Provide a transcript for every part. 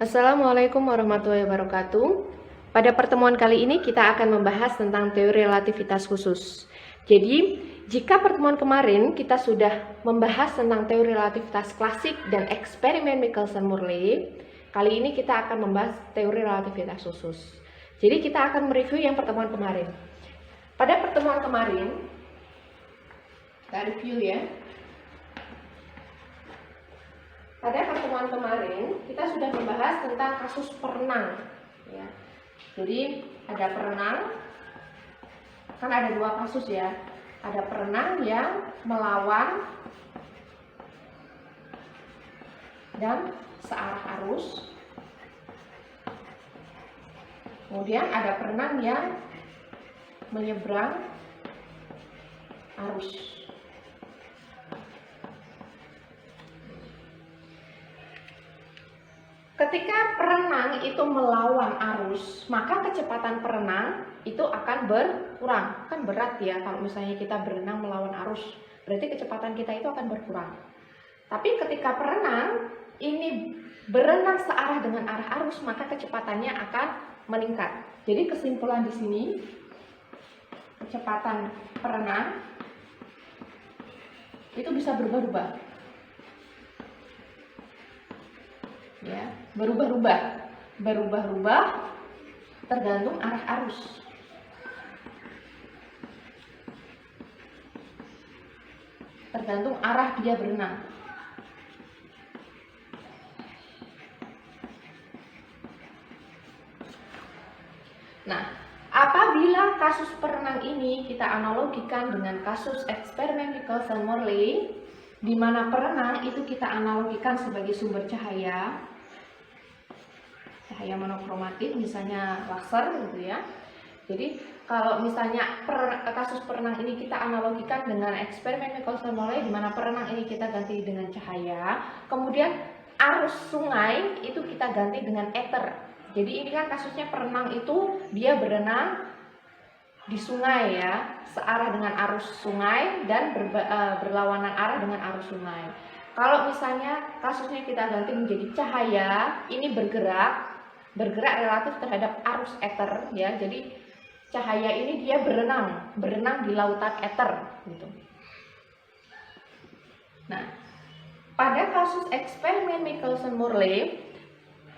Assalamualaikum warahmatullahi wabarakatuh. Pada pertemuan kali ini kita akan membahas tentang teori relativitas khusus. Jadi, jika pertemuan kemarin kita sudah membahas tentang teori relativitas klasik dan eksperimen Michelson-Morley, kali ini kita akan membahas teori relativitas khusus. Jadi, kita akan mereview yang pertemuan kemarin. Pada pertemuan kemarin, kita review ya. Pada pertemuan kemarin kita sudah membahas tentang kasus perenang ya. Jadi ada perenang, kan ada dua kasus ya. Ada perenang yang melawan dan searah arus. Kemudian ada perenang yang menyeberang arus. Ketika perenang itu melawan arus, maka kecepatan perenang itu akan berkurang. Kan berat ya kalau misalnya kita berenang melawan arus, berarti kecepatan kita itu akan berkurang. Tapi ketika perenang ini berenang searah dengan arah arus, maka kecepatannya akan meningkat. Jadi kesimpulan di sini, kecepatan perenang itu bisa berubah-ubah. Ya, berubah-ubah tergantung arah arus. Tergantung arah dia berenang. Nah, apabila kasus perenang ini kita analogikan dengan kasus eksperimen Michelson-Morley, di mana perenang itu kita analogikan sebagai sumber cahaya monokromatik, misalnya laser gitu ya. Jadi kalau misalnya kasus perenang ini kita analogikan dengan eksperimen Michelson-Morley, di mana perenang ini kita ganti dengan cahaya, kemudian arus sungai itu kita ganti dengan ether. Jadi ini kan kasusnya perenang itu dia berenang di sungai ya, searah dengan arus sungai dan berlawanan arah dengan arus sungai. Kalau misalnya kasusnya kita ganti menjadi cahaya, ini bergerak relatif terhadap arus ether ya. Jadi cahaya ini dia berenang di lautan ether gitu. Nah, pada kasus eksperimen Michelson-Morley,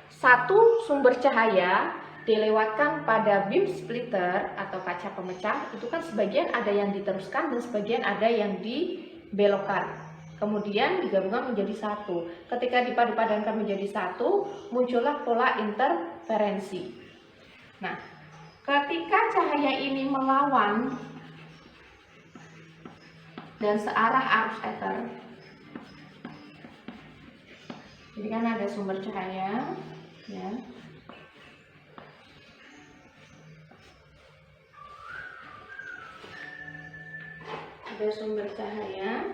satu sumber cahaya dilewatkan pada beam splitter atau kaca pemecah, itu kan sebagian ada yang diteruskan dan sebagian ada yang dibelokkan. Kemudian digabungkan menjadi satu. Ketika dipadu-padankan menjadi satu, muncullah pola interferensi. Nah, ketika cahaya ini melawan dan searah arus ether, jadi kan ada sumber cahaya, ya. Ada sumber cahaya.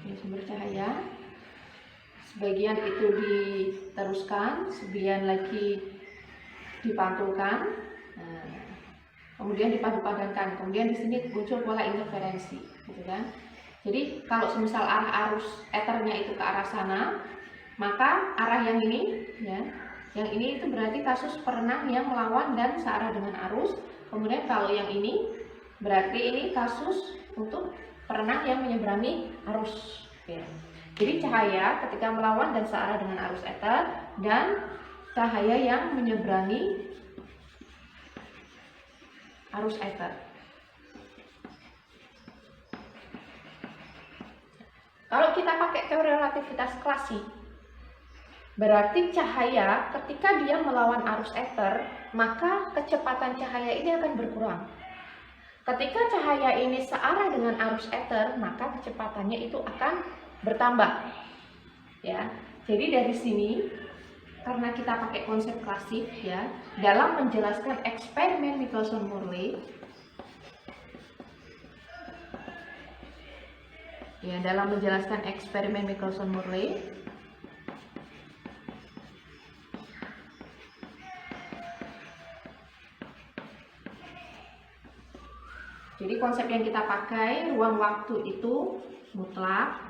Ini sumber cahaya, sebagian itu diteruskan, sebagian lagi dipantulkan, kemudian dipadu-padankan, kemudian di sini muncul pola interferensi, gitu kan? Jadi kalau semisal arah arus ethernya itu ke arah sana, maka arah yang ini, ya, yang ini itu berarti kasus perenang yang melawan dan searah dengan arus. Kemudian kalau yang ini berarti ini kasus untuk perenang yang menyeberangi arus ya. Jadi cahaya ketika melawan dan searah dengan arus ether, dan cahaya yang menyeberangi arus ether. Kalau kita pakai teori relativitas klasik, berarti cahaya ketika dia melawan arus ether, maka kecepatan cahaya ini akan berkurang. Ketika cahaya ini searah dengan arus ether, maka kecepatannya itu akan bertambah. Ya. Jadi dari sini, karena kita pakai konsep klasik ya, dalam menjelaskan eksperimen Michelson-Morley, ya, dalam menjelaskan eksperimen Michelson-Morley, jadi konsep yang kita pakai, ruang waktu itu mutlak,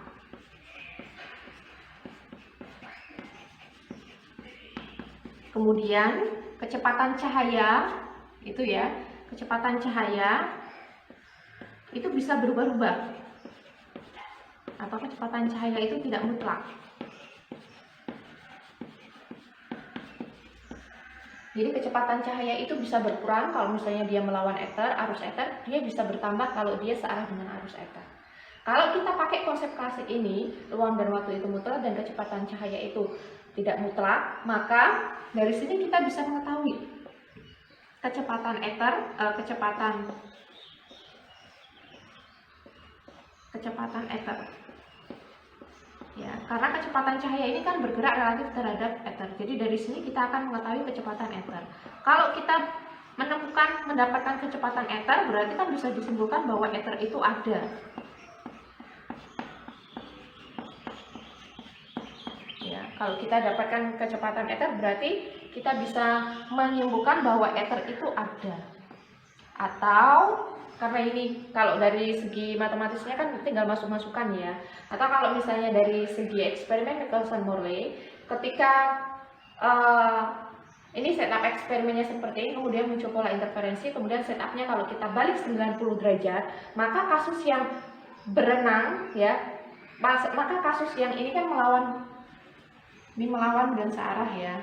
Kemudian kecepatan cahaya itu ya, kecepatan cahaya itu bisa berubah-ubah, atau kecepatan cahaya itu tidak mutlak. Jadi kecepatan cahaya itu bisa berkurang kalau misalnya dia melawan ether, arus ether, dia bisa bertambah kalau dia searah dengan arus ether. Kalau kita pakai konsep klasik ini, ruang dan waktu itu mutlak dan kecepatan cahaya itu tidak mutlak, maka dari sini kita bisa mengetahui kecepatan ether, kecepatan ether. Ya, karena kecepatan cahaya ini kan bergerak relatif terhadap ether. Jadi dari sini kita akan mengetahui kecepatan ether. Kalau kita mendapatkan kecepatan ether, berarti kan bisa disimpulkan bahwa ether itu ada. Ya, kalau kita dapatkan kecepatan ether, berarti kita bisa menyimpulkan bahwa ether itu ada. Atau karena ini kalau dari segi matematisnya kan tinggal masuk-masukan ya. Atau kalau misalnya dari segi eksperimen Michelson-Morley, ketika ini setup eksperimennya seperti ini, kemudian muncul pola interferensi, kemudian setupnya kalau kita balik 90 derajat, maka kasus yang berenang ya, maka kasus yang ini kan melawan dan searah ya.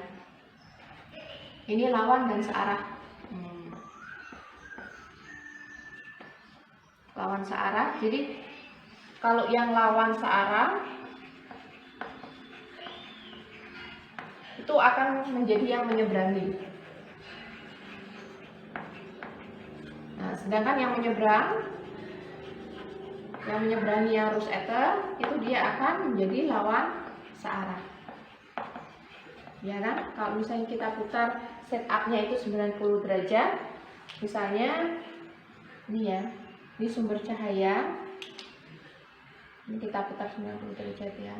Ini lawan dan searah. Lawan searah. Jadi kalau yang lawan searah itu akan menjadi yang menyeberangi. Nah, sedangkan yang menyeberangi arus ether itu dia akan menjadi lawan searah. Ya kan? Kalau misalnya kita putar setupnya itu 90 derajat, misalnya ini ya. Ini sumber cahaya, ini kita putar 90 derajat ya.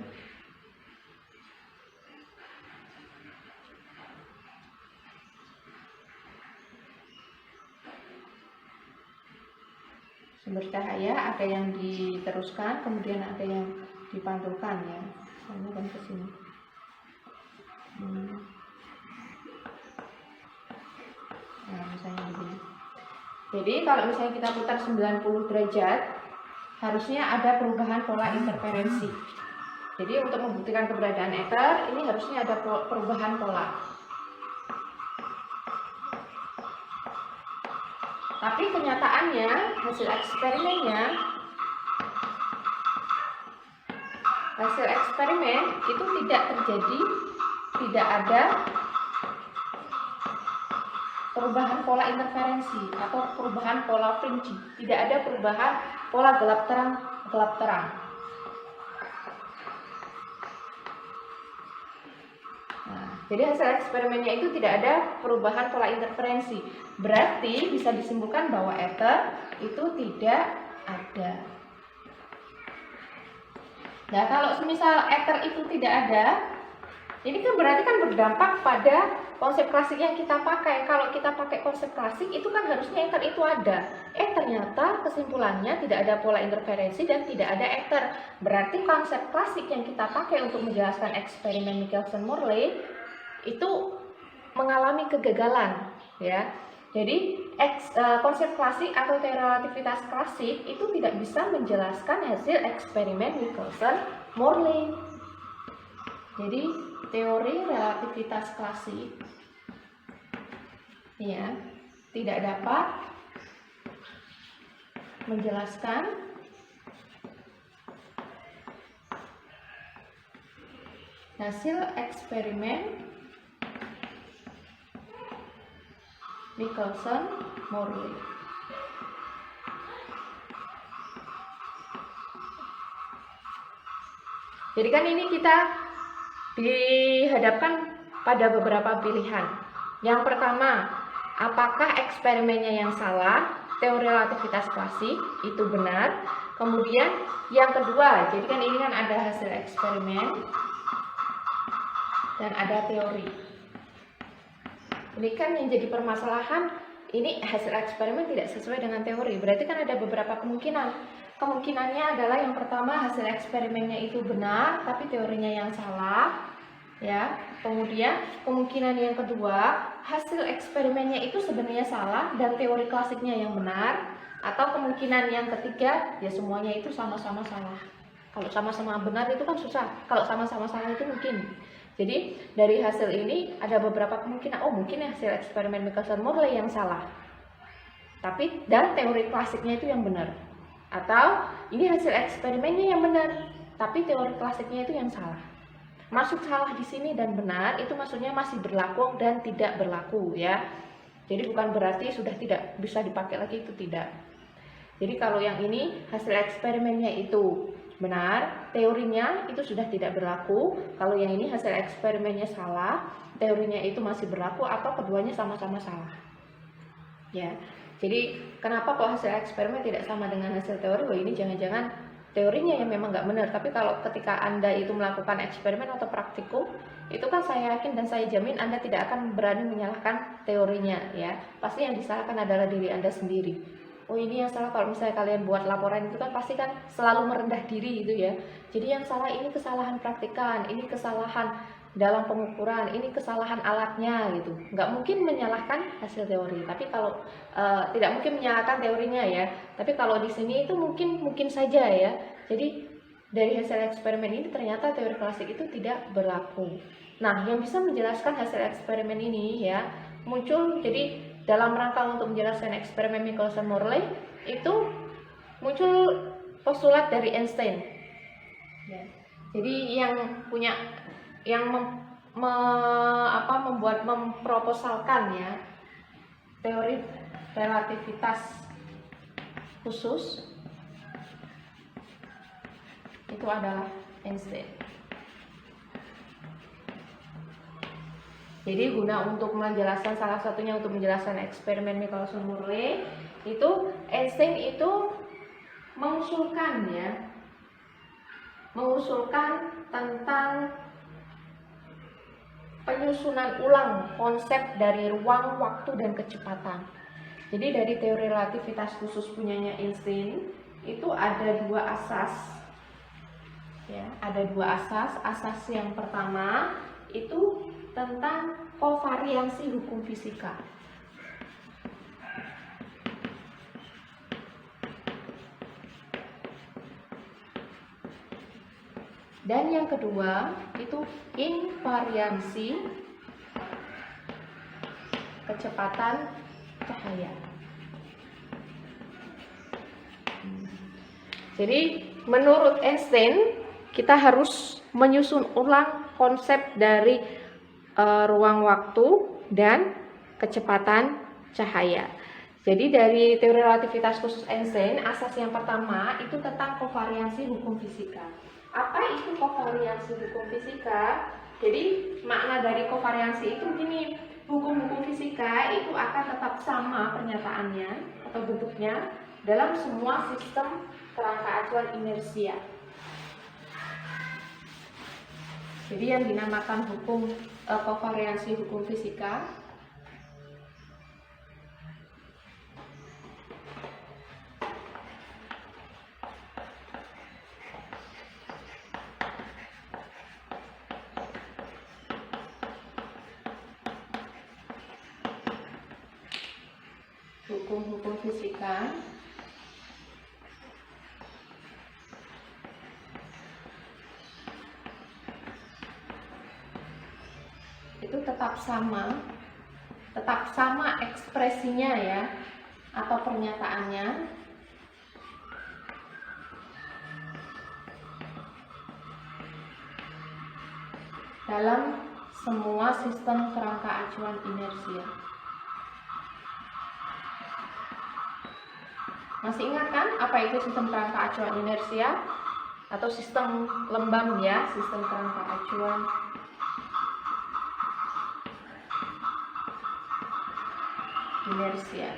Sumber cahaya ada yang diteruskan, kemudian ada yang dipantulkan ya. Ini kan ke sini. Nah, misalnya begini. Jadi kalau misalnya kita putar 90 derajat, harusnya ada perubahan pola interferensi. Jadi untuk membuktikan keberadaan ether, ini harusnya ada perubahan pola. Tapi kenyataannya, hasil eksperimen itu tidak terjadi, tidak ada perubahan pola interferensi atau perubahan pola fringe, tidak ada perubahan pola gelap terang. Nah, jadi hasil eksperimennya itu tidak ada perubahan pola interferensi. Berarti bisa disimpulkan bahwa ether itu tidak ada. Nah, kalau semisal ether itu tidak ada, ini kan berarti kan berdampak pada konsep klasik yang kita pakai. Kalau kita pakai konsep klasik, itu kan harusnya ether itu ada. Ternyata kesimpulannya tidak ada pola interferensi dan tidak ada ether. Berarti konsep klasik yang kita pakai untuk menjelaskan eksperimen Michelson-Morley itu mengalami kegagalan, ya. Jadi konsep klasik atau teori relativitas klasik itu tidak bisa menjelaskan hasil eksperimen Michelson-Morley. Jadi teori relativitas klasik ya tidak dapat menjelaskan hasil eksperimen Michelson-Morley. Jadi kan ini kita dihadapkan pada beberapa pilihan. Yang pertama, apakah eksperimennya yang salah? Teori relativitas klasik itu benar. Kemudian yang kedua, jadi kan ini kan ada hasil eksperimen dan ada teori. Ini kan yang jadi permasalahan, ini hasil eksperimen tidak sesuai dengan teori. Berarti kan ada beberapa kemungkinan. Kemungkinannya adalah yang pertama, hasil eksperimennya itu benar, tapi teorinya yang salah. Ya, kemudian kemungkinan yang kedua, hasil eksperimennya itu sebenarnya salah dan teori klasiknya yang benar, atau kemungkinan yang ketiga, ya semuanya itu sama-sama salah. Kalau sama-sama benar itu kan susah, kalau sama-sama salah itu mungkin. Jadi dari hasil ini ada beberapa kemungkinan, oh mungkin hasil eksperimen Michelson-Morley yang salah, tapi dan teori klasiknya itu yang benar. Atau ini hasil eksperimennya yang benar, tapi teori klasiknya itu yang salah. Maksud salah di sini dan benar itu maksudnya masih berlaku dan tidak berlaku ya. Jadi bukan berarti sudah tidak bisa dipakai lagi, itu tidak. Jadi kalau yang ini hasil eksperimennya itu benar, teorinya itu sudah tidak berlaku. Kalau yang ini hasil eksperimennya salah, teorinya itu masih berlaku, atau keduanya sama-sama salah. Ya. Jadi kenapa kok hasil eksperimen tidak sama dengan hasil teori? Oh ini jangan-jangan teorinya yang memang nggak benar, tapi kalau ketika Anda itu melakukan eksperimen atau praktikum, itu kan saya yakin dan saya jamin Anda tidak akan berani menyalahkan teorinya ya. Pasti yang disalahkan adalah diri Anda sendiri. Oh ini yang salah kalau misalnya kalian buat laporan itu kan pasti kan selalu merendah diri gitu ya. Jadi yang salah ini kesalahan praktikan, ini kesalahan dalam pengukuran, ini kesalahan alatnya gitu. Nggak mungkin menyalahkan hasil teori, tapi kalau tidak mungkin menyalahkan teorinya ya. Tapi kalau di sini itu mungkin saja ya. Jadi dari hasil eksperimen ini ternyata teori klasik itu tidak berlaku. Nah, yang bisa menjelaskan hasil eksperimen ini ya muncul, jadi dalam rangka untuk menjelaskan eksperimen Michelson-Morley itu muncul postulat dari Einstein. Ya. Jadi yang memproposalkan ya teori relativitas khusus itu adalah Einstein. Jadi guna untuk menjelaskan, salah satunya untuk menjelaskan eksperimen Michelson-Morley itu Einstein itu mengusulkan tentang penyusunan ulang konsep dari ruang, waktu, dan kecepatan. Jadi dari teori relativitas khusus punyanya Einstein itu ada dua asas. Ya, ada dua asas. Asas yang pertama itu tentang kovariansi hukum fisika. Dan yang kedua itu invariansi kecepatan cahaya. Jadi menurut Einstein kita harus menyusun ulang konsep dari ruang waktu dan kecepatan cahaya. Jadi dari teori relativitas khusus Einstein, asas yang pertama itu tentang kovariansi hukum fisika. Apa itu kovariansi hukum fisika? Jadi makna dari kovariansi itu begini, hukum-hukum fisika itu akan tetap sama pernyataannya atau bentuknya dalam semua sistem kerangka acuan inersia. Jadi yang dinamakan hukum kovariansi hukum fisika hukum-hukum fisika itu tetap sama ekspresinya ya atau pernyataannya dalam semua sistem kerangka acuan inersia. Masih ingat kan apa itu sistem kerangka acuan inersia atau sistem lembang ya, sistem kerangka acuan inersia.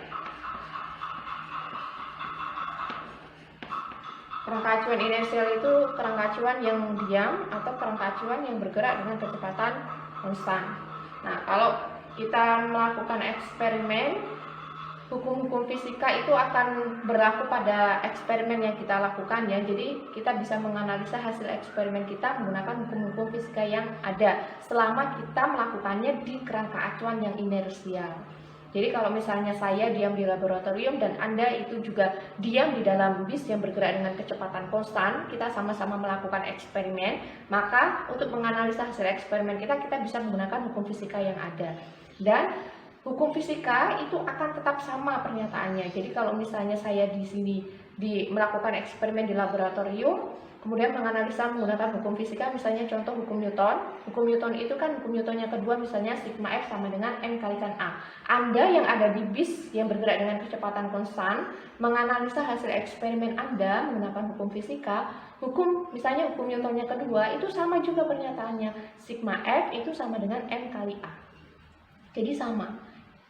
Kerangka acuan inersial itu kerangka acuan yang diam atau kerangka acuan yang bergerak dengan kecepatan konstan. Nah, kalau kita melakukan eksperimen hukum-hukum fisika itu akan berlaku pada eksperimen yang kita lakukan ya. Jadi kita bisa menganalisa hasil eksperimen kita menggunakan hukum-hukum fisika yang ada selama kita melakukannya di kerangka acuan yang inersial. Jadi kalau misalnya saya diam di laboratorium dan Anda itu juga diam di dalam bis yang bergerak dengan kecepatan konstan, kita sama-sama melakukan eksperimen, maka untuk menganalisa hasil eksperimen kita bisa menggunakan hukum fisika yang ada. Dan hukum fisika itu akan tetap sama pernyataannya. Jadi kalau misalnya saya di sini melakukan eksperimen di laboratorium, kemudian menganalisa menggunakan hukum fisika, misalnya contoh hukum Newton. Hukum Newton itu kan hukum Newton yang kedua, misalnya sigma F sama dengan M kalikan A. Anda yang ada di bis yang bergerak dengan kecepatan konstan, menganalisa hasil eksperimen Anda menggunakan hukum fisika, misalnya hukum Newton yang kedua itu sama juga pernyataannya. Sigma F itu sama dengan M kali A. Jadi sama.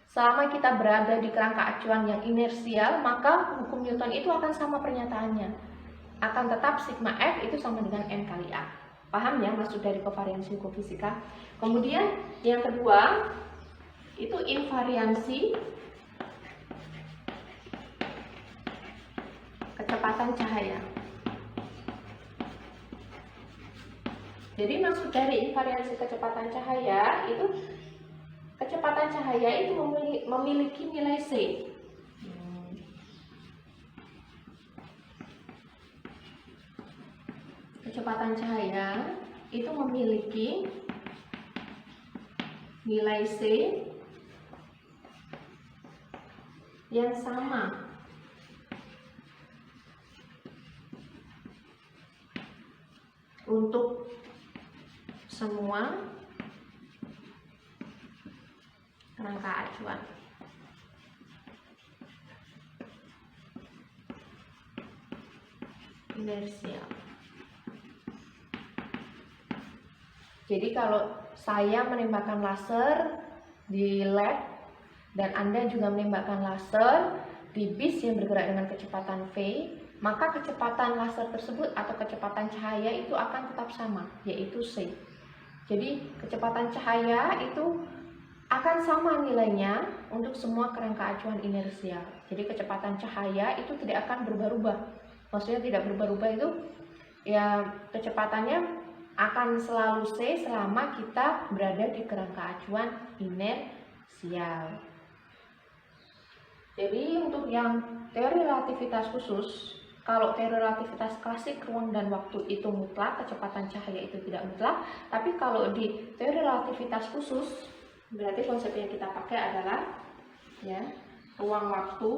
Selama kita berada di kerangka acuan yang inersial, maka hukum Newton itu akan sama pernyataannya. Akan tetap sigma F itu sama dengan M kali A. Paham ya maksud dari kovariansi hukum fisika? Kemudian yang kedua itu invariansi kecepatan cahaya. Jadi maksud dari invariansi kecepatan cahaya itu kecepatan cahaya itu memiliki nilai C. Kecepatan cahaya itu memiliki nilai C yang sama untuk semua kerangka acuan. Inersial. Jadi kalau saya menembakkan laser di lab dan Anda juga menembakkan laser di bis yang bergerak dengan kecepatan V, maka kecepatan laser tersebut atau kecepatan cahaya itu akan tetap sama, yaitu C. Jadi kecepatan cahaya itu akan sama nilainya untuk semua kerangka acuan inersial. Jadi kecepatan cahaya itu tidak akan berubah-ubah. Maksudnya tidak berubah-ubah itu ya kecepatannya akan selalu C selama kita berada di kerangka acuan inersial. Jadi untuk yang teori relativitas khusus, kalau teori relativitas klasik ruang dan waktu itu mutlak, kecepatan cahaya itu tidak mutlak. Tapi kalau di teori relativitas khusus, berarti konsep yang kita pakai adalah ya ruang waktu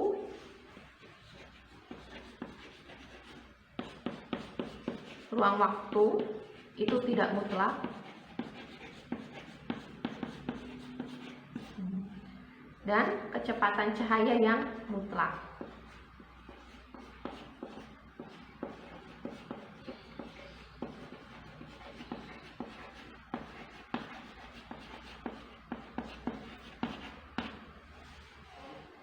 itu tidak mutlak dan kecepatan cahaya yang mutlak.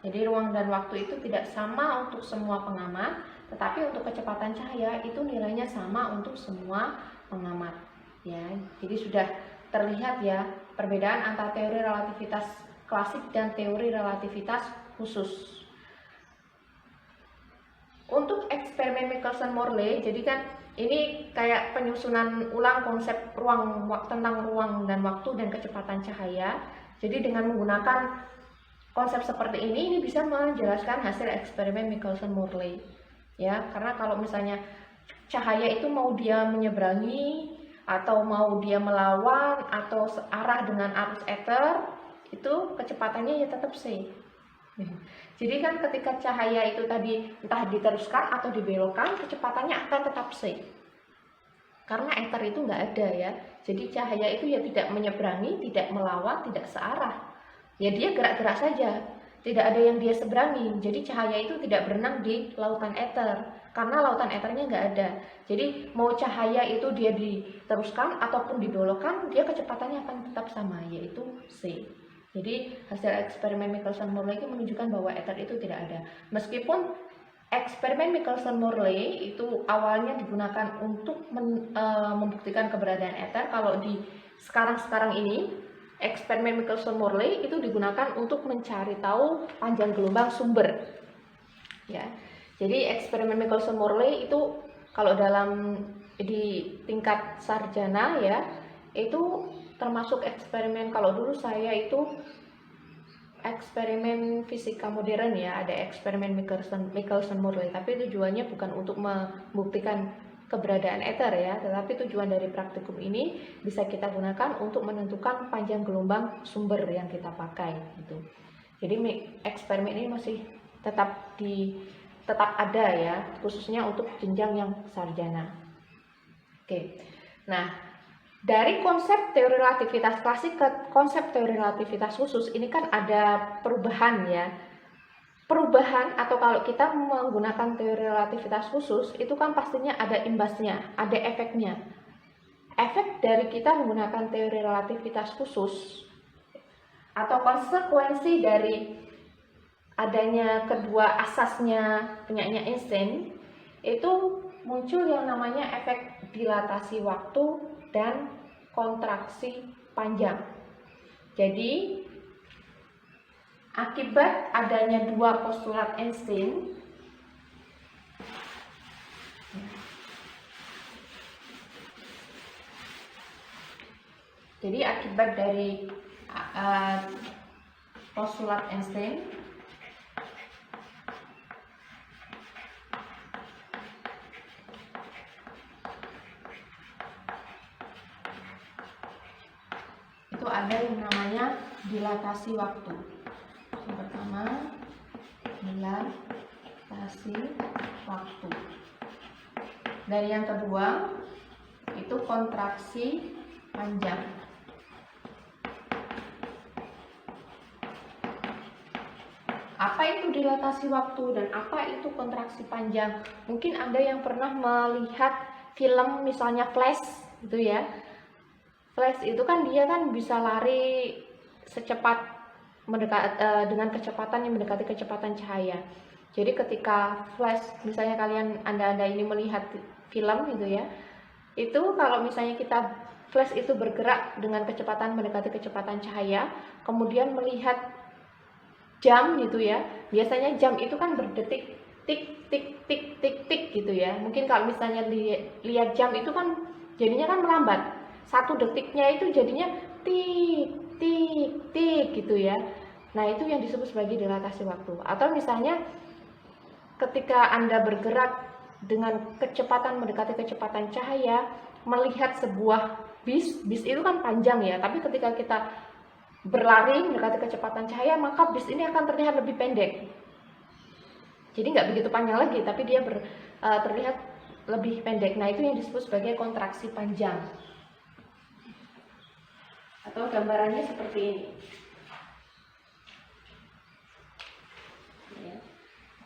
Jadi ruang dan waktu itu tidak sama untuk semua pengamat, tetapi untuk kecepatan cahaya itu nilainya sama untuk semua pengamat. Ya, jadi sudah terlihat ya perbedaan antara teori relativitas klasik dan teori relativitas khusus. Untuk eksperimen Michelson-Morley, jadi kan ini kayak penyusunan ulang konsep tentang ruang dan waktu dan kecepatan cahaya. Jadi dengan menggunakan konsep seperti ini bisa menjelaskan hasil eksperimen Michelson-Morley. Ya, karena kalau misalnya cahaya itu mau dia menyeberangi atau mau dia melawan atau searah dengan arus ether, itu kecepatannya ya tetap C. Jadi kan ketika cahaya itu tadi entah diteruskan atau dibelokkan, kecepatannya akan tetap C. Karena ether itu nggak ada ya. Jadi cahaya itu ya tidak menyeberangi, tidak melawan, tidak searah. Ya dia gerak-gerak saja, tidak ada yang dia seberangi. Jadi cahaya itu tidak berenang di lautan ether, karena lautan ethernya nggak ada. Jadi mau cahaya itu dia diteruskan ataupun dibelokkan, dia kecepatannya akan tetap sama, yaitu C. Jadi hasil eksperimen Michelson-Morley itu menunjukkan bahwa ether itu tidak ada. Meskipun eksperimen Michelson-Morley itu awalnya digunakan untuk membuktikan keberadaan ether, kalau di sekarang ini eksperimen Michelson-Morley itu digunakan untuk mencari tahu panjang gelombang sumber. Ya, jadi eksperimen Michelson-Morley itu kalau di tingkat sarjana ya, itu termasuk eksperimen, kalau dulu saya itu eksperimen fisika modern ya, ada eksperimen Michelson-Morley, tapi tujuannya bukan untuk membuktikan keberadaan ether ya, tetapi tujuan dari praktikum ini bisa kita gunakan untuk menentukan panjang gelombang sumber yang kita pakai gitu. Jadi eksperimen ini masih tetap ada ya, khususnya untuk jenjang yang sarjana. Oke. Nah, dari konsep teori relativitas klasik ke konsep teori relativitas khusus ini kan ada perubahan ya. Perubahan, atau kalau kita menggunakan teori relativitas khusus itu kan pastinya ada imbasnya, ada efeknya. Efek dari kita menggunakan teori relativitas khusus atau konsekuensi dari adanya kedua asasnya penyainnya Einstein itu muncul yang namanya efek dilatasi waktu dan kontraksi panjang. Jadi akibat adanya dua postulat Einstein, jadi akibat dari postulat Einstein itu ada yang namanya dilatasi waktu. Yang pertama, dilatasi waktu. Dan yang kedua, itu kontraksi panjang. Apa itu dilatasi waktu dan apa itu kontraksi panjang? Mungkin Anda yang pernah melihat film misalnya Flash gitu ya. Flash itu kan dia kan bisa lari secepat dengan kecepatan yang mendekati kecepatan cahaya. Jadi ketika Flash, misalnya Anda ini melihat film gitu ya, itu kalau misalnya kita Flash itu bergerak dengan kecepatan mendekati kecepatan cahaya, kemudian melihat jam gitu ya, biasanya jam itu kan berdetik, tik tik tik tik tik gitu ya. Mungkin kalau misalnya lihat jam itu kan jadinya kan melambat, 1 detiknya itu jadinya tik tik tik gitu ya. Nah itu yang disebut sebagai dilatasi waktu. Atau misalnya ketika Anda bergerak dengan kecepatan mendekati kecepatan cahaya, melihat sebuah bis itu kan panjang ya, tapi ketika kita berlari mendekati kecepatan cahaya, maka bis ini akan terlihat lebih pendek. Jadi nggak begitu panjang lagi, tapi dia terlihat lebih pendek. Nah itu yang disebut sebagai kontraksi panjang. Atau gambarannya seperti ini. Ya.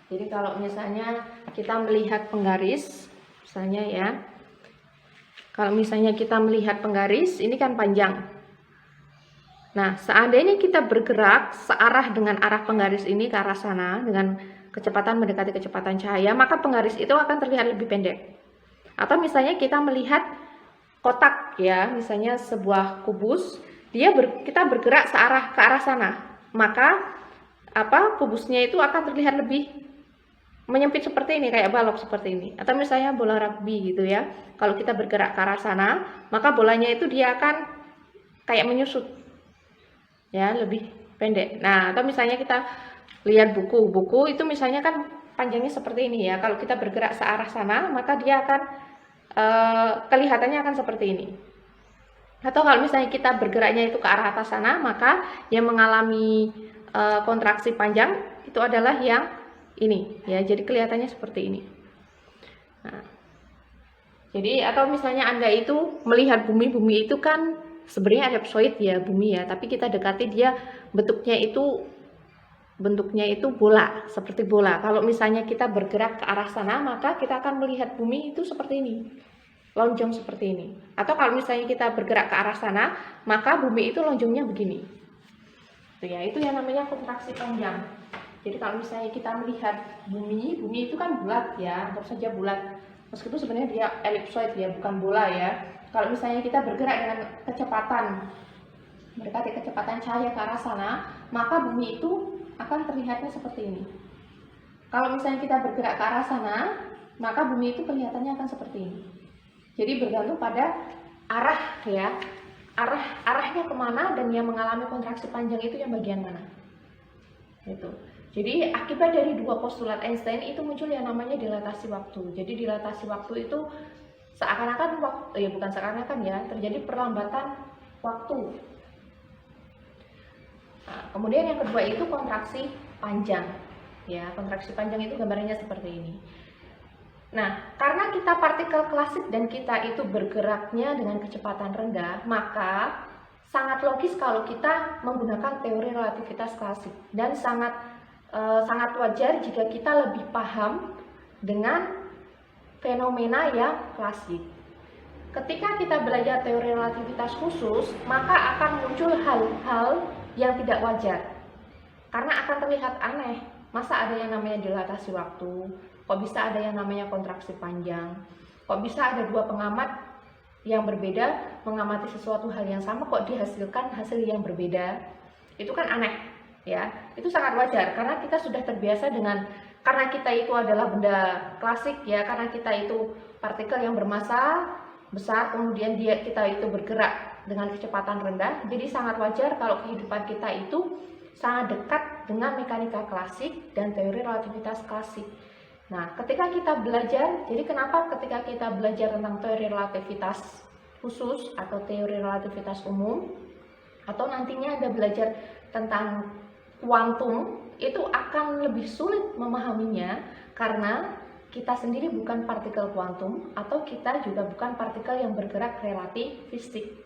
Jadi kalau misalnya kita melihat penggaris, misalnya ya, kalau misalnya kita melihat penggaris, ini kan panjang. Nah, seandainya kita bergerak searah dengan arah penggaris ini ke arah sana dengan kecepatan mendekati kecepatan cahaya, maka penggaris itu akan terlihat lebih pendek. Atau misalnya kita melihat kotak ya, misalnya sebuah kubus, kita bergerak searah ke arah sana, maka kubusnya itu akan terlihat lebih menyempit seperti ini, kayak balok seperti ini. Atau misalnya bola rugby gitu ya, kalau kita bergerak ke arah sana, maka bolanya itu dia akan kayak menyusut ya, lebih pendek. Nah, atau misalnya kita lihat buku itu misalnya kan panjangnya seperti ini ya, kalau kita bergerak searah sana, maka dia akan kelihatannya akan seperti ini. Atau kalau misalnya kita bergeraknya itu ke arah atas sana, maka yang mengalami kontraksi panjang itu adalah yang ini ya, jadi kelihatannya seperti ini. Nah, jadi atau misalnya Anda itu melihat bumi itu kan sebenarnya ellipsoid ya, bumi ya, tapi kita dekati dia bentuknya itu bola, seperti bola. Kalau misalnya kita bergerak ke arah sana, maka kita akan melihat bumi itu seperti ini, lonjong seperti ini. Atau kalau misalnya kita bergerak ke arah sana, maka bumi itu lonjongnya begini. Itu yang namanya kontraksi panjang. Jadi kalau misalnya kita melihat bumi itu kan bulat ya, anggap saja bulat. Meskipun sebenarnya dia ellipsoid ya, bukan bola ya. Kalau misalnya kita bergerak dengan kecepatan mendekati kecepatan cahaya ke arah sana, maka bumi itu akan terlihatnya seperti ini. Kalau misalnya kita bergerak ke arah sana, maka bumi itu kelihatannya akan seperti ini. Jadi bergantung pada arah ya, arahnya kemana dan yang mengalami kontraksi panjang itu yang bagian mana. Gitu. Jadi akibat dari dua postulat Einstein itu muncul yang namanya dilatasi waktu. Jadi dilatasi waktu itu seakan-akan bukan seakan-akan ya, terjadi perlambatan waktu. Nah, kemudian yang kedua itu kontraksi panjang. Ya, kontraksi panjang itu gambarnya seperti ini. Nah, karena kita partikel klasik dan kita itu bergeraknya dengan kecepatan rendah, maka sangat logis kalau kita menggunakan teori relativitas klasik dan sangat wajar jika kita lebih paham dengan fenomena yang klasik. Ketika kita belajar teori relativitas khusus, maka akan muncul hal-hal yang tidak wajar. Karena akan terlihat aneh. Masa ada yang namanya dilatasi waktu? Kok bisa ada yang namanya kontraksi panjang? Kok bisa ada dua pengamat yang berbeda mengamati sesuatu hal yang sama kok dihasilkan hasil yang berbeda? Itu kan aneh, ya. Itu sangat wajar karena kita sudah terbiasa karena kita itu adalah benda klasik ya, karena kita itu partikel yang bermassa besar, kemudian kita itu bergerak dengan kecepatan rendah. Jadi sangat wajar kalau kehidupan kita itu sangat dekat dengan mekanika klasik dan teori relativitas klasik. Nah, ketika kita belajar, jadi kenapa ketika kita belajar tentang teori relativitas khusus atau teori relativitas umum, atau nantinya Anda belajar tentang kuantum, itu akan lebih sulit memahaminya karena kita sendiri bukan partikel kuantum atau kita juga bukan partikel yang bergerak relativistik.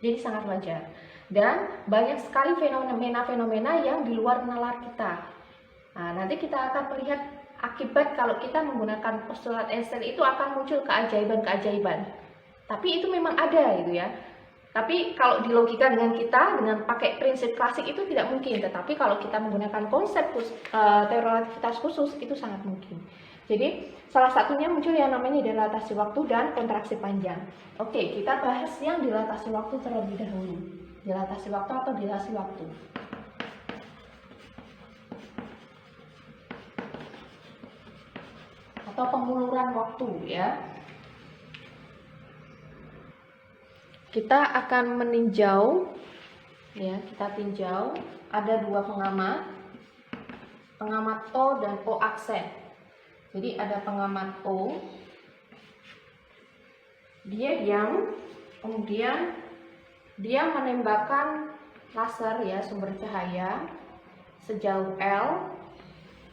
Jadi sangat wajar. Dan banyak sekali fenomena-fenomena yang di luar nalar kita. Nah, nanti kita akan melihat akibat kalau kita menggunakan postulat Einstein itu akan muncul keajaiban-keajaiban. Tapi itu memang ada gitu ya. Tapi kalau di logika dengan pakai prinsip klasik itu tidak mungkin. Tetapi kalau kita menggunakan konsep teori relativitas khusus itu sangat mungkin. Jadi salah satunya muncul yang namanya dilatasi waktu dan kontraksi panjang. Oke, kita bahas yang dilatasi waktu terlebih dahulu. Dilatasi waktu atau dilasi waktu. Atau penguluran waktu ya. Kita akan meninjau ya, kita tinjau ada dua pengamat O dan O aksen. Jadi ada pengamat O, dia diam, kemudian dia menembakkan laser ya, sumber cahaya sejauh L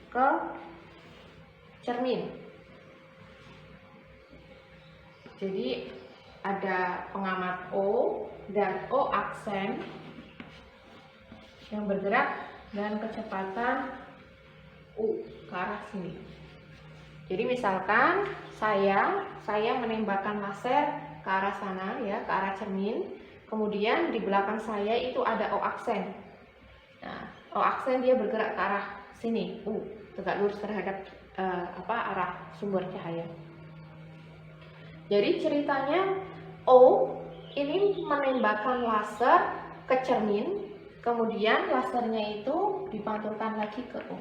ke cermin. Jadi ada pengamat O dan O aksen yang bergerak dengan kecepatan U ke arah sini. Jadi misalkan saya menembakkan laser ke arah sana ya, ke arah cermin. Kemudian di belakang saya itu ada O aksen. Nah, O aksen dia bergerak ke arah sini, U, tegak lurus terhadap arah sumber cahaya. Jadi ceritanya O ini menembakkan laser ke cermin, kemudian lasernya itu dipantulkan lagi ke O.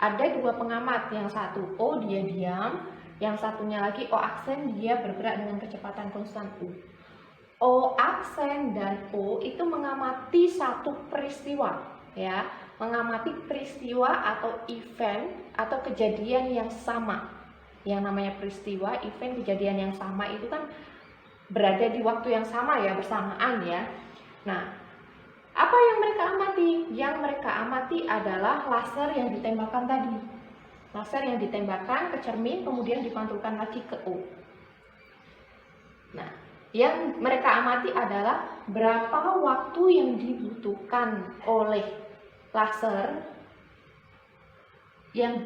Ada dua pengamat, yang satu O dia diam, yang satunya lagi O aksen dia bergerak dengan kecepatan konstan U. O aksen dan O itu mengamati satu peristiwa, ya, mengamati peristiwa atau event atau kejadian yang sama. Yang namanya peristiwa, event, kejadian yang sama itu kan berada di waktu yang sama ya, bersamaan ya. Nah, apa yang mereka amati? Yang mereka amati adalah laser yang ditembakkan tadi. Laser yang ditembakkan ke cermin kemudian dipantulkan lagi ke O. Nah, yang mereka amati adalah berapa waktu yang dibutuhkan oleh laser yang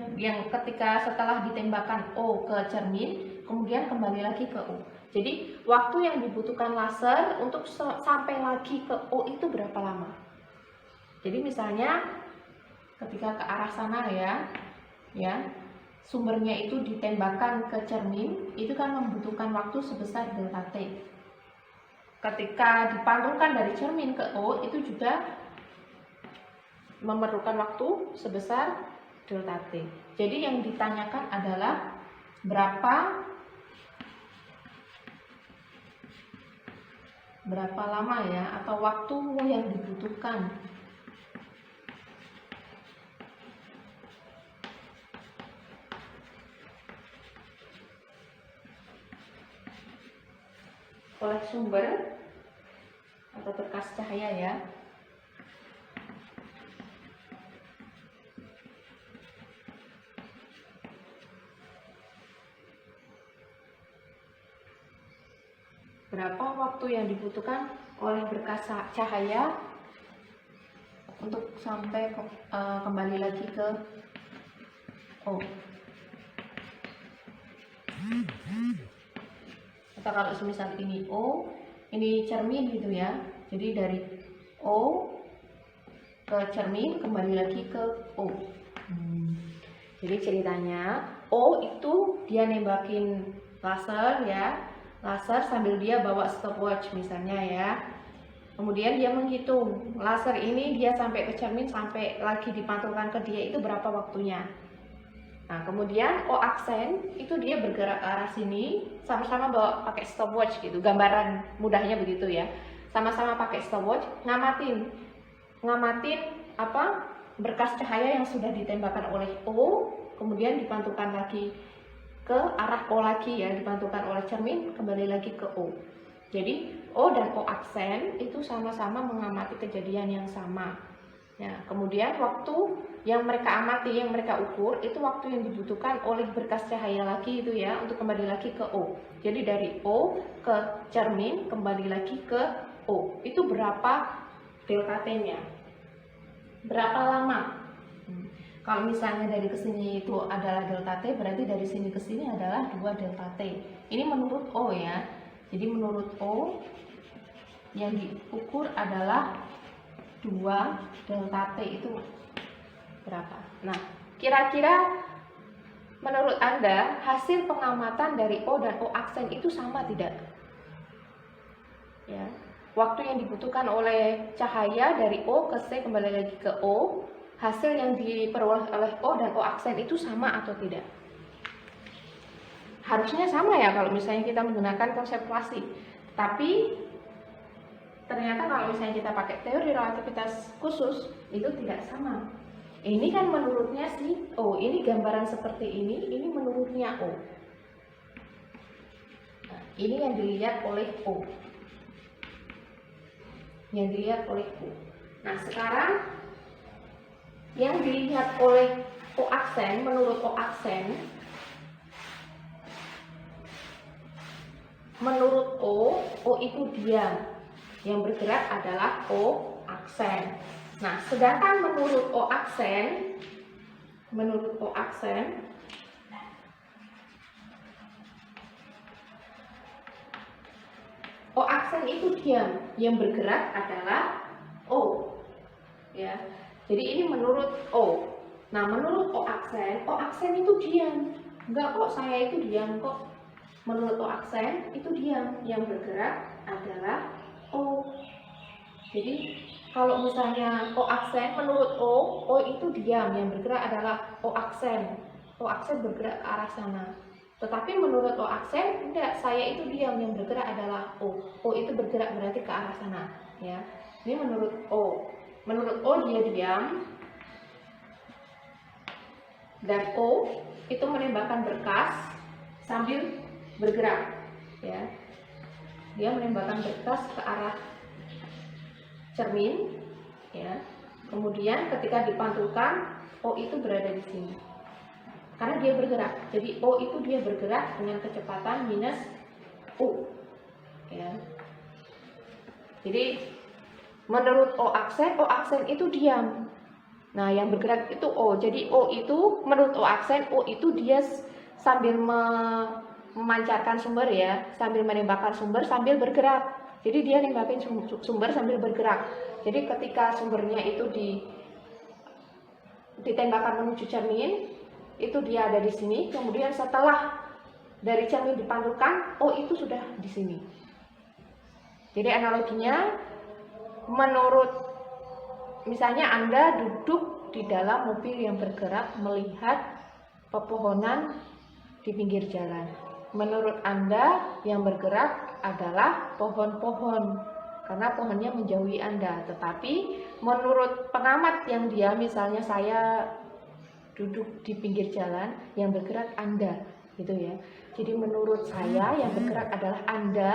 ketika setelah ditembakkan O ke cermin kemudian kembali lagi ke O. Jadi waktu yang dibutuhkan laser untuk sampai lagi ke O itu berapa lama? Jadi misalnya ketika ke arah sana ya, sumbernya itu ditembakkan ke cermin, itu kan membutuhkan waktu sebesar delta T. ketika dipantulkan dari cermin ke O itu juga memerlukan waktu sebesar delta T. Jadi yang ditanyakan adalah berapa lama ya, atau waktu yang dibutuhkan oleh sumber atau berkas cahaya ya. Berapa waktu yang dibutuhkan oleh berkas cahaya untuk sampai kembali lagi ke O. Atau kalau semisal ini O, ini cermin gitu ya. Jadi dari O ke cermin kembali lagi ke O. Jadi ceritanya O itu dia nembakin laser ya, laser sambil dia bawa stopwatch misalnya ya. Kemudian dia menghitung laser ini dia sampai ke cermin, sampai lagi dipantulkan ke dia itu berapa waktunya. Nah kemudian O aksen itu dia bergerak ke arah sini, sama-sama bawa pakai stopwatch gitu, gambaran mudahnya begitu ya. Sama-sama pakai stopwatch, ngamatin apa berkas cahaya yang sudah ditembakkan oleh O, kemudian dipantulkan lagi ke arah O lagi ya, dipantulkan oleh cermin kembali lagi ke O. Jadi O dan O aksen itu sama-sama mengamati kejadian yang sama. Ya, kemudian waktu yang mereka amati, yang mereka ukur itu waktu yang dibutuhkan oleh berkas cahaya lagi itu ya untuk kembali lagi ke O. Jadi dari O ke cermin kembali lagi ke O. Itu berapa delta T-nya? Berapa lama? Kalau misalnya dari kesini itu adalah delta T, berarti dari sini ke sini adalah 2 delta T. Ini menurut O ya. Jadi menurut O yang diukur adalah 2 delta T itu berapa? Nah, kira-kira menurut Anda hasil pengamatan dari O dan O aksen itu sama tidak? Ya. Waktu yang dibutuhkan oleh cahaya dari O ke C kembali lagi ke O, hasil yang diperoleh oleh O dan O aksen itu sama atau tidak? Harusnya sama ya kalau misalnya kita menggunakan konsep klasik. Tapi ternyata kalau misalnya kita pakai teori relativitas khusus itu tidak sama. Ini kan menurutnya si O, ini gambaran seperti ini menurutnya O. Nah, ini yang dilihat oleh O. Yang dilihat oleh O. Nah, sekarang yang dilihat oleh O aksen, menurut O aksen, menurut O itu diam. Yang bergerak adalah O aksen. Nah, sedangkan menurut O aksen itu diam. Yang bergerak adalah O. Ya. Jadi ini menurut O. Nah, menurut O aksen itu diam. Enggak kok, saya itu diam kok. Menurut O aksen itu diam. Yang bergerak adalah O. Jadi kalau misalnya O aksen menurut O itu diam, yang bergerak adalah O aksen. O aksen bergerak ke arah sana. Tetapi menurut O aksen enggak, saya itu diam, yang bergerak adalah O. O itu bergerak berarti ke arah sana, ya. Ini menurut O. Menurut O dia diam. Dan O itu menembakkan berkas sambil bergerak, ya. Dia menembakkan berkas ke arah cermin, ya. Kemudian ketika dipantulkan, O itu berada di sini. Karena dia bergerak. Jadi O itu dia bergerak dengan kecepatan minus U, ya. Jadi menurut O aksen itu diam. Nah, yang bergerak itu O. Jadi O itu menurut O aksen, O itu dia sambil memancarkan sumber ya, sambil menembakkan sumber sambil bergerak. Jadi dia nembakin sumber sambil bergerak. Jadi ketika sumbernya itu ditembakkan menuju cermin, itu dia ada di sini. Kemudian setelah dari cermin dipantulkan, O itu sudah di sini. Jadi analoginya, menurut misalnya Anda duduk di dalam mobil yang bergerak melihat pepohonan di pinggir jalan. Menurut Anda yang bergerak adalah pohon-pohon karena pohonnya menjauhi Anda. Tetapi menurut pengamat yang dia, misalnya saya duduk di pinggir jalan, yang bergerak Anda, gitu ya. Jadi menurut saya yang bergerak adalah Anda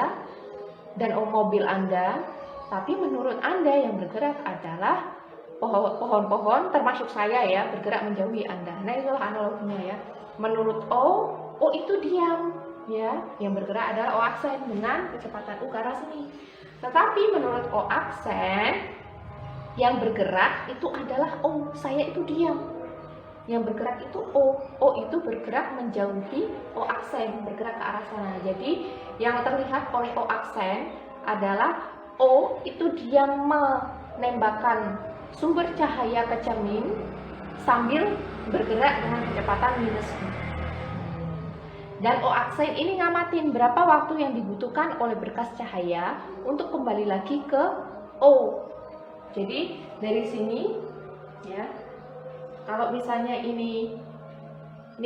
dan mobil Anda, tapi menurut Anda yang bergerak adalah pohon-pohon termasuk saya ya, bergerak menjauhi Anda. Nah, itulah analoginya ya. Menurut O itu diam ya, yang bergerak adalah O aksen dengan kecepatan U ke arah sini. Tetapi menurut O aksen yang bergerak itu adalah O, saya itu diam. Yang bergerak itu O itu bergerak menjauhi O aksen, bergerak ke arah sana. Jadi yang terlihat oleh O aksen adalah O itu dia menembakkan sumber cahaya ke cermin sambil bergerak dengan kecepatan minus V. Dan O aksen ini ngamatin berapa waktu yang dibutuhkan oleh berkas cahaya untuk kembali lagi ke O. Jadi dari sini ya, kalau misalnya ini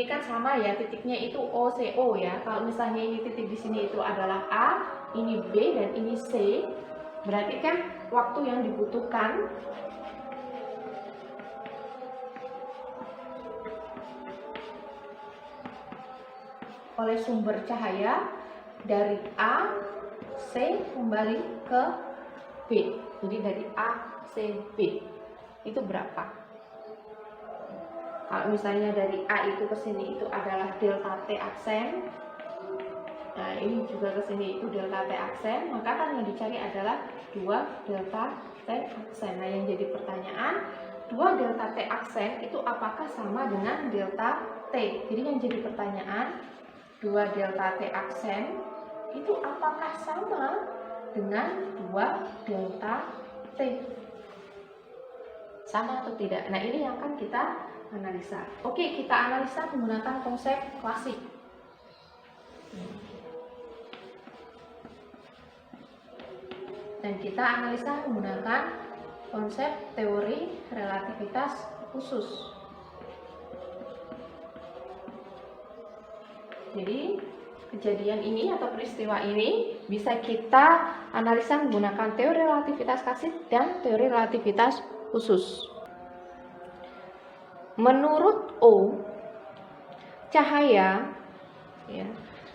kan sama ya, titiknya itu O, C, O ya. Kalau misalnya ini titik di sini itu adalah A, ini B, dan ini C, berarti kan waktu yang dibutuhkan oleh sumber cahaya dari A, C kembali ke B. Jadi dari A, C, B itu berapa? Kalau misalnya dari A itu ke sini itu adalah delta T aksen. Nah, ini juga ke sini itu delta T aksen, maka kan yang dicari adalah 2 delta T aksen. Nah, yang jadi pertanyaan, 2 delta T aksen itu apakah sama dengan delta T? Jadi yang jadi pertanyaan, 2 delta T aksen itu apakah sama dengan 2 delta T? Sama atau tidak? Nah, ini yang akan kita analisa. Oke, kita analisa menggunakan konsep klasik. Dan kita analisa menggunakan konsep teori relativitas khusus. Jadi kejadian ini atau peristiwa ini bisa kita analisa menggunakan teori relativitas klasik dan teori relativitas khusus. Menurut O, cahaya ya,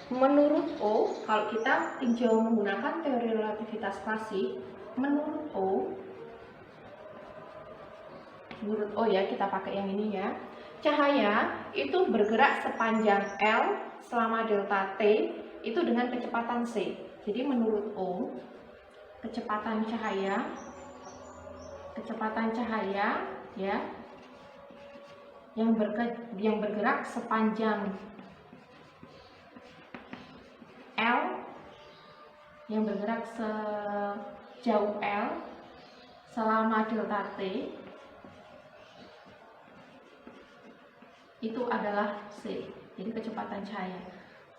menurut O, kalau kita tinjau menggunakan teori relativitas klasik, menurut O ya, kita pakai yang ini ya. Cahaya itu bergerak sepanjang L selama delta T itu dengan kecepatan C. Jadi menurut O, kecepatan cahaya ya yang bergerak sepanjang L, yang bergerak sejauh L selama delta T itu adalah C. Jadi kecepatan cahaya.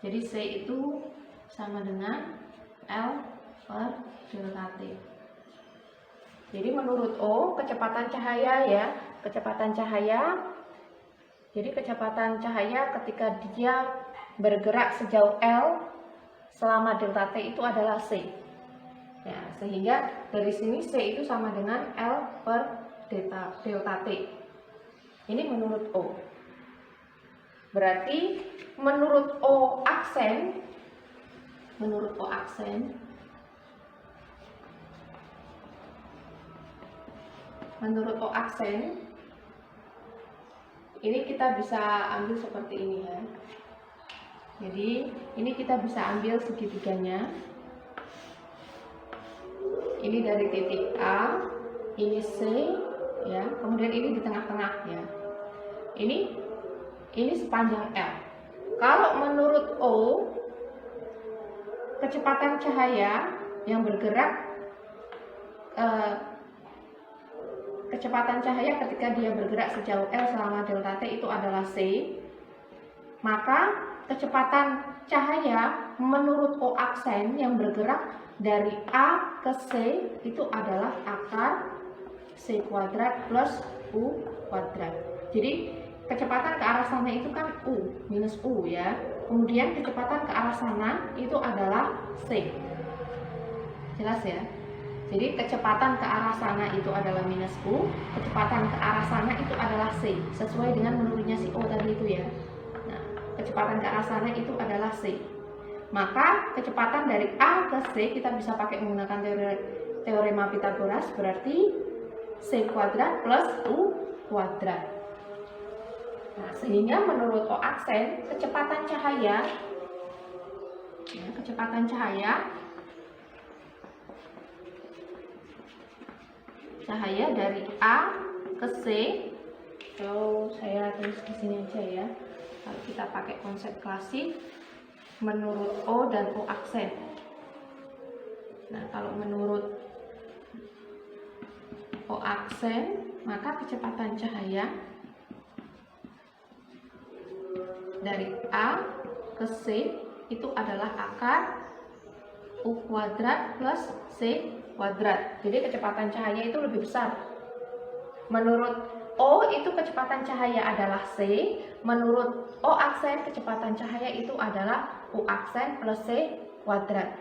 Jadi C itu sama dengan L per delta T. Jadi menurut O, kecepatan cahaya ya, kecepatan cahaya. Jadi kecepatan cahaya ketika dia bergerak sejauh L selama delta T itu adalah C. Ya, sehingga dari sini C itu sama dengan L per delta T. Ini menurut O. Berarti menurut O aksen ini kita bisa ambil seperti ini ya. Jadi ini kita bisa ambil segitiganya. Ini dari titik A, ini C ya, kemudian ini di tengah-tengah ya. Ini sepanjang L. Kalau menurut O, kecepatan cahaya yang bergerak kecepatan cahaya ketika dia bergerak sejauh L selama delta T itu adalah C. Maka kecepatan cahaya menurut O aksen yang bergerak dari A ke C itu adalah akar C kuadrat plus U kuadrat. Jadi kecepatan ke arah sana itu kan U minus U ya. Kemudian kecepatan ke arah sana itu adalah C. Jelas ya? Jadi kecepatan ke arah sana itu adalah minus U, kecepatan ke arah sana itu adalah C, sesuai dengan menurutnya si O tadi itu ya. Nah, kecepatan ke arah sana itu adalah C. Maka kecepatan dari A ke C kita bisa pakai menggunakan teorema Pythagoras, berarti C kuadrat plus U kuadrat. Nah, sehingga menurut O aksen kecepatan cahaya dari A ke C, kalau saya tulis di sini aja ya. Kalau kita pakai konsep klasik menurut O dan O aksen. Nah, kalau menurut O aksen, maka kecepatan cahaya dari A ke C itu adalah akar U kuadrat plus C kuadrat. Jadi kecepatan cahaya itu lebih besar. Menurut O itu kecepatan cahaya adalah C, menurut O aksen kecepatan cahaya itu adalah U aksen plus C kuadrat.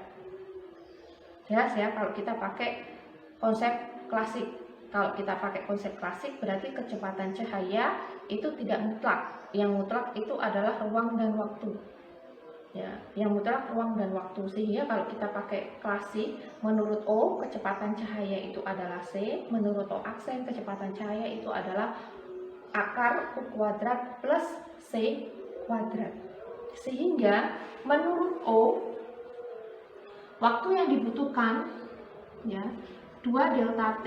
Jelas ya kalau kita pakai konsep klasik. Kalau kita pakai konsep klasik berarti kecepatan cahaya itu tidak mutlak. Yang mutlak itu adalah ruang dan waktu. Ya, yang mutlak ruang dan waktu. Sehingga kalau kita pakai klasik, menurut O kecepatan cahaya itu adalah C, menurut O aksen kecepatan cahaya itu adalah akar U kuadrat plus C kuadrat. Sehingga menurut O waktu yang dibutuhkan ya 2 delta T,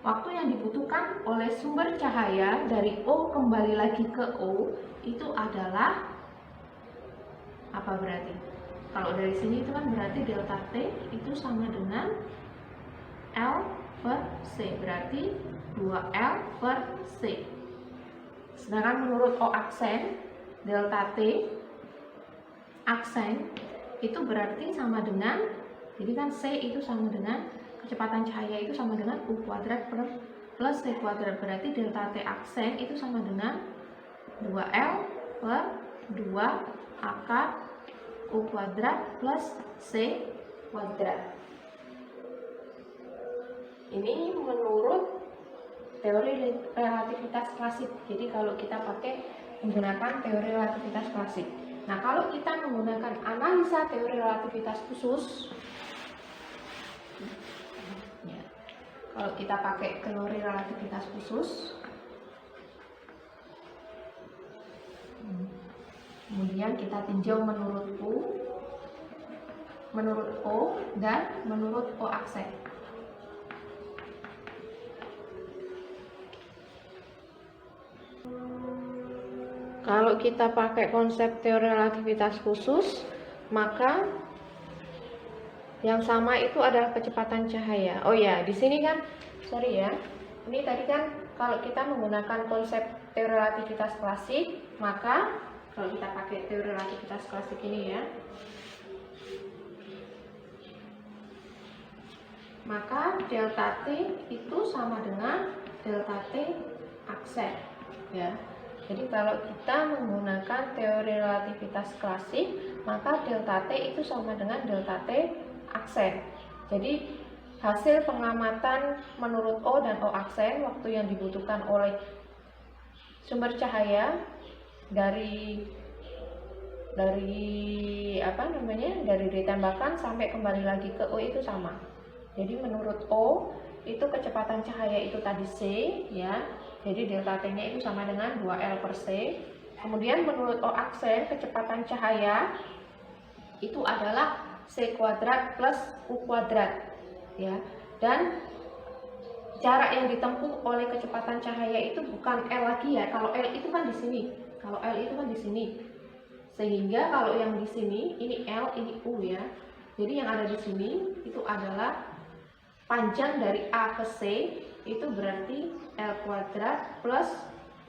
waktu yang dibutuhkan oleh sumber cahaya dari O kembali lagi ke O itu adalah apa berarti? Kalau dari sini itu kan berarti delta T itu sama dengan L per C, berarti 2L per C. Sedangkan menurut O aksen, delta T aksen itu berarti sama dengan, jadi kan C itu sama dengan, kecepatan cahaya itu sama dengan U kuadrat plus C kuadrat, berarti delta T aksen itu sama dengan 2L per 2 akar U kuadrat plus C kuadrat. Ini menurut teori relativitas klasik. Jadi kalau kita pakai menggunakan teori relativitas klasik. Nah, kalau kita menggunakan analisa teori relativitas khusus, ya, kalau kita pakai teori relativitas khusus, kemudian kita tinjau menurut U, menurut O, dan menurut O aksen. Kalau kita pakai konsep teori relativitas khusus, maka yang sama itu adalah kecepatan cahaya. Oh ya, di sini kan, sorry ya, ini tadi kan kalau kita menggunakan konsep teori relativitas klasik, maka kalau kita pakai teori relativitas klasik ini ya, maka delta T itu sama dengan delta T aksen ya. Jadi kalau kita menggunakan teori relativitas klasik, maka delta T itu sama dengan delta T aksen. Jadi hasil pengamatan menurut O dan O aksen, waktu yang dibutuhkan oleh sumber cahaya dari ditembakkan sampai kembali lagi ke O itu sama. Jadi menurut O itu kecepatan cahaya itu tadi C ya. Jadi delta T-nya itu sama dengan 2L per C. Kemudian menurut O aksen kecepatan cahaya itu adalah C kuadrat plus U kuadrat ya. Dan jarak yang ditempuh oleh kecepatan cahaya itu bukan L lagi ya. Kalau L itu kan di sini. Kalau L itu kan di sini. Sehingga kalau yang di sini ini L, ini U ya. Jadi yang ada di sini itu adalah panjang dari A ke C itu berarti L kuadrat plus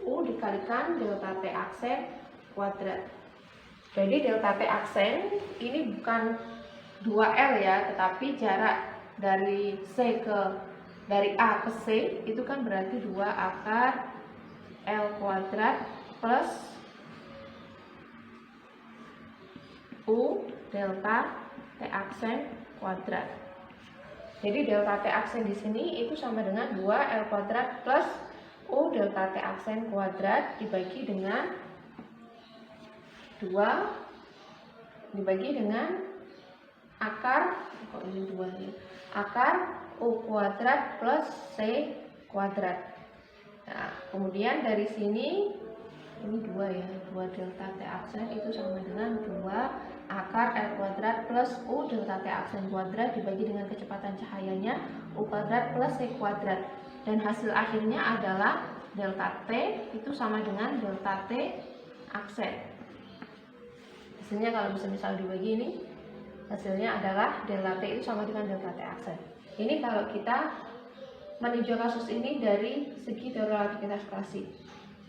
U dikalikan delta T aksen kuadrat. Jadi delta T aksen ini bukan 2L ya, tetapi jarak dari A ke C itu kan berarti 2 akar L kuadrat plus U delta T aksen kuadrat. Jadi delta T aksen di sini itu sama dengan 2 L kuadrat plus U delta T aksen kuadrat dibagi dengan 2 dibagi dengan akar, kok ini 2 nih, akar U kuadrat plus C kuadrat. Nah, kemudian dari sini ini 2 ya, 2 delta T aksen itu sama dengan 2 akar L kuadrat plus U delta T aksen kuadrat dibagi dengan kecepatan cahayanya U kuadrat plus C kuadrat. Dan hasil akhirnya adalah delta T itu sama dengan delta T aksen. Hasilnya kalau misal dibagi ini, hasilnya adalah delta T itu sama dengan delta T aksen. Ini kalau kita meninjau kasus ini dari segi teori relativitas klasik.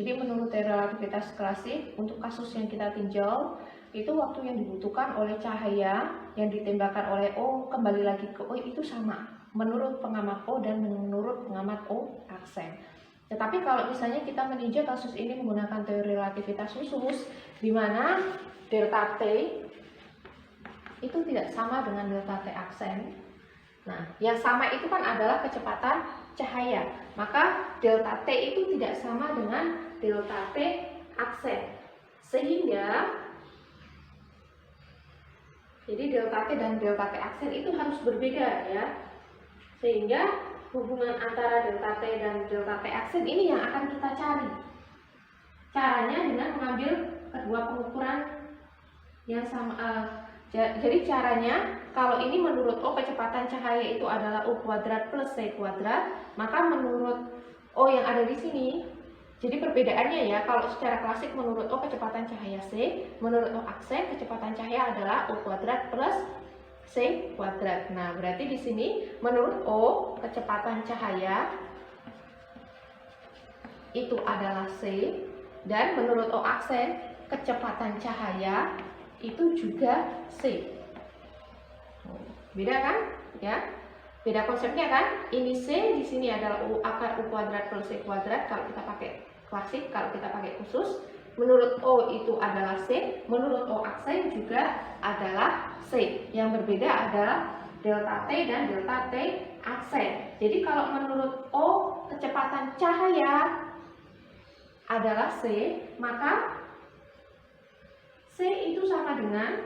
Jadi menurut teori relativitas klasik, untuk kasus yang kita tinjau, itu waktu yang dibutuhkan oleh cahaya yang ditembakkan oleh O kembali lagi ke O itu sama menurut pengamat O dan menurut pengamat O aksen. Tetapi kalau misalnya kita meninjau kasus ini menggunakan teori relativitas khusus, di mana delta T itu tidak sama dengan delta T aksen. Nah, yang sama itu kan adalah kecepatan cahaya. Maka delta T itu tidak sama dengan delta T aksen. Sehingga jadi delta T dan delta T aksen itu harus berbeda ya. Sehingga hubungan antara delta T dan delta T aksen ini yang akan kita cari. Caranya dengan mengambil kedua pengukuran yang sama. Jadi caranya, kalau ini menurut O kecepatan cahaya itu adalah U kuadrat plus C kuadrat, maka menurut O yang ada di sini, jadi perbedaannya ya, kalau secara klasik menurut O kecepatan cahaya C, menurut O aksen kecepatan cahaya adalah U kuadrat plus C kuadrat. Nah, berarti di sini menurut O kecepatan cahaya itu adalah C, dan menurut O aksen kecepatan cahaya itu juga C. Beda kan? Ya. Beda konsepnya kan? Ini C, di sini adalah U akar U kuadrat plus C kuadrat kalau kita pakai klasik, kalau kita pakai khusus. Menurut O itu adalah C, menurut O aksen juga adalah C. Yang berbeda adalah delta T dan delta T aksen. Jadi kalau menurut O kecepatan cahaya adalah C, maka C itu sama dengan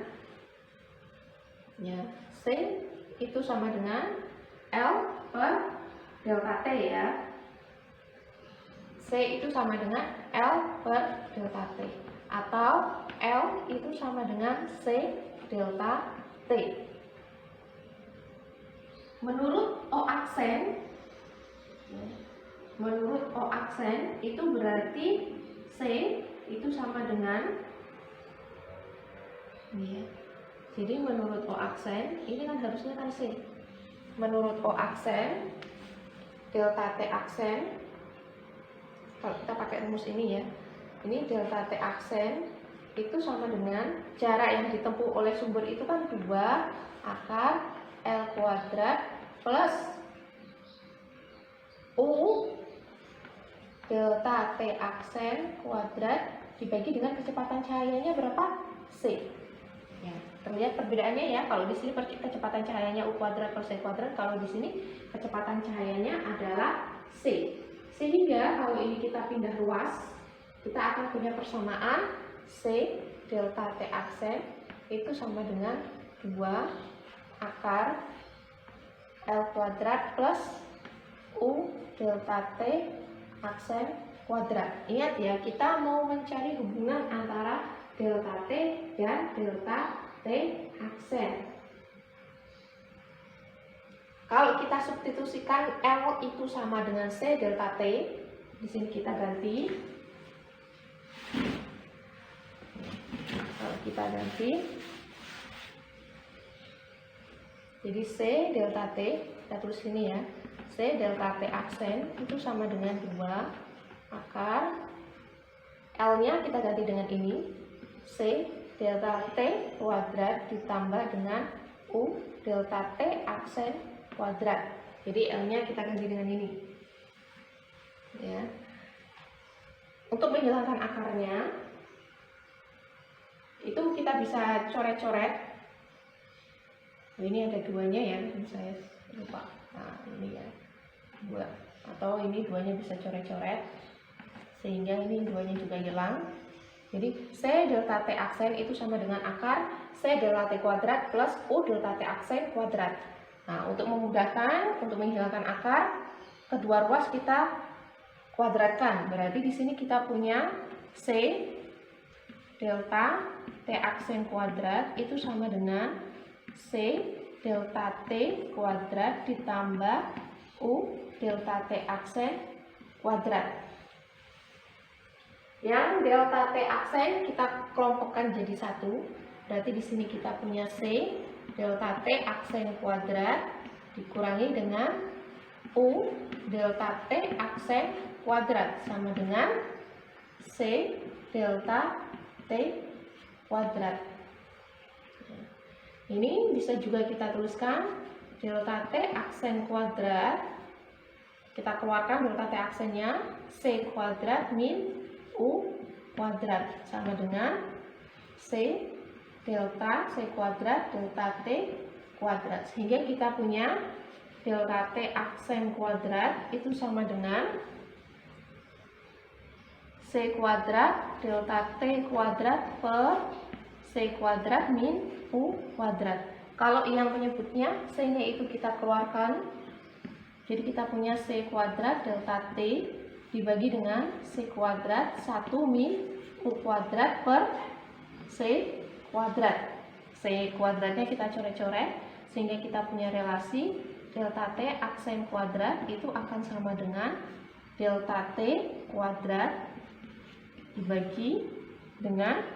ya, C itu sama dengan L per delta T ya. C itu sama dengan L per delta T, atau L itu sama dengan C delta T. Menurut O aksen itu berarti C itu sama dengan ya. Jadi menurut O aksen ini kan harusnya kan C. Menurut O aksen delta T aksen, kalau kita pakai rumus ini ya, ini delta T aksen itu sama dengan jarak yang ditempuh oleh sumber itu kan 2 akar L kuadrat plus U delta T aksen kuadrat dibagi dengan kecepatan cahayanya berapa? C. Ya, terlihat perbedaannya ya. Kalau di sini kecepatan cahayanya U kuadrat plus C kuadrat, kalau di sini kecepatan cahayanya adalah C. Sehingga kalau ini kita pindah ruas, kita akan punya persamaan C delta T aksen itu sama dengan 2 akar L kuadrat plus U delta T aksen kuadrat. Ingat ya, kita mau mencari hubungan antara delta T dan delta T aksen. Kalau kita substitusikan L itu sama dengan C delta T, di sini kita ganti. Kalau kita ganti, jadi C delta T, kita tulis sini ya, C delta T aksen itu sama dengan 2 akar L-nya kita ganti dengan ini, C delta T kuadrat ditambah dengan U delta T aksen kuadrat. Jadi L-nya kita ganti dengan ini. Ya. Untuk menghilangkan akarnya, itu kita bisa coret-coret. Ini ada duanya ya, saya lupa. Nah, ini ya, dua. Atau ini duanya bisa coret-coret, sehingga ini duanya juga hilang. Jadi C delta T aksen itu sama dengan akar C delta T kuadrat plus U delta T aksen kuadrat. Nah, untuk memudahkan, untuk menghilangkan akar, kedua ruas kita kuadratkan. Berarti di sini kita punya C delta T aksen kuadrat itu sama dengan C delta T kuadrat ditambah U delta T aksen kuadrat. Yang delta T aksen kita kelompokkan jadi satu. Berarti di sini kita punya C delta T aksen kuadrat dikurangi dengan U delta T aksen kuadrat sama dengan C delta T kuadrat. Ini bisa juga kita tuliskan delta T aksen kuadrat. Kita keluarkan delta T aksennya C kuadrat min U kuadrat sama dengan C delta C kuadrat delta T kuadrat. Sehingga kita punya delta T aksen kuadrat itu sama dengan C kuadrat delta T kuadrat per C kuadrat min U kuadrat. Kalau yang menyebutnya C-nya itu kita keluarkan. Jadi kita punya C kuadrat delta T dibagi dengan C kuadrat 1 min U kuadrat per C kuadrat. C kuadratnya kita coret-coret sehingga kita punya relasi delta T aksen kuadrat itu akan sama dengan delta T kuadrat dibagi dengan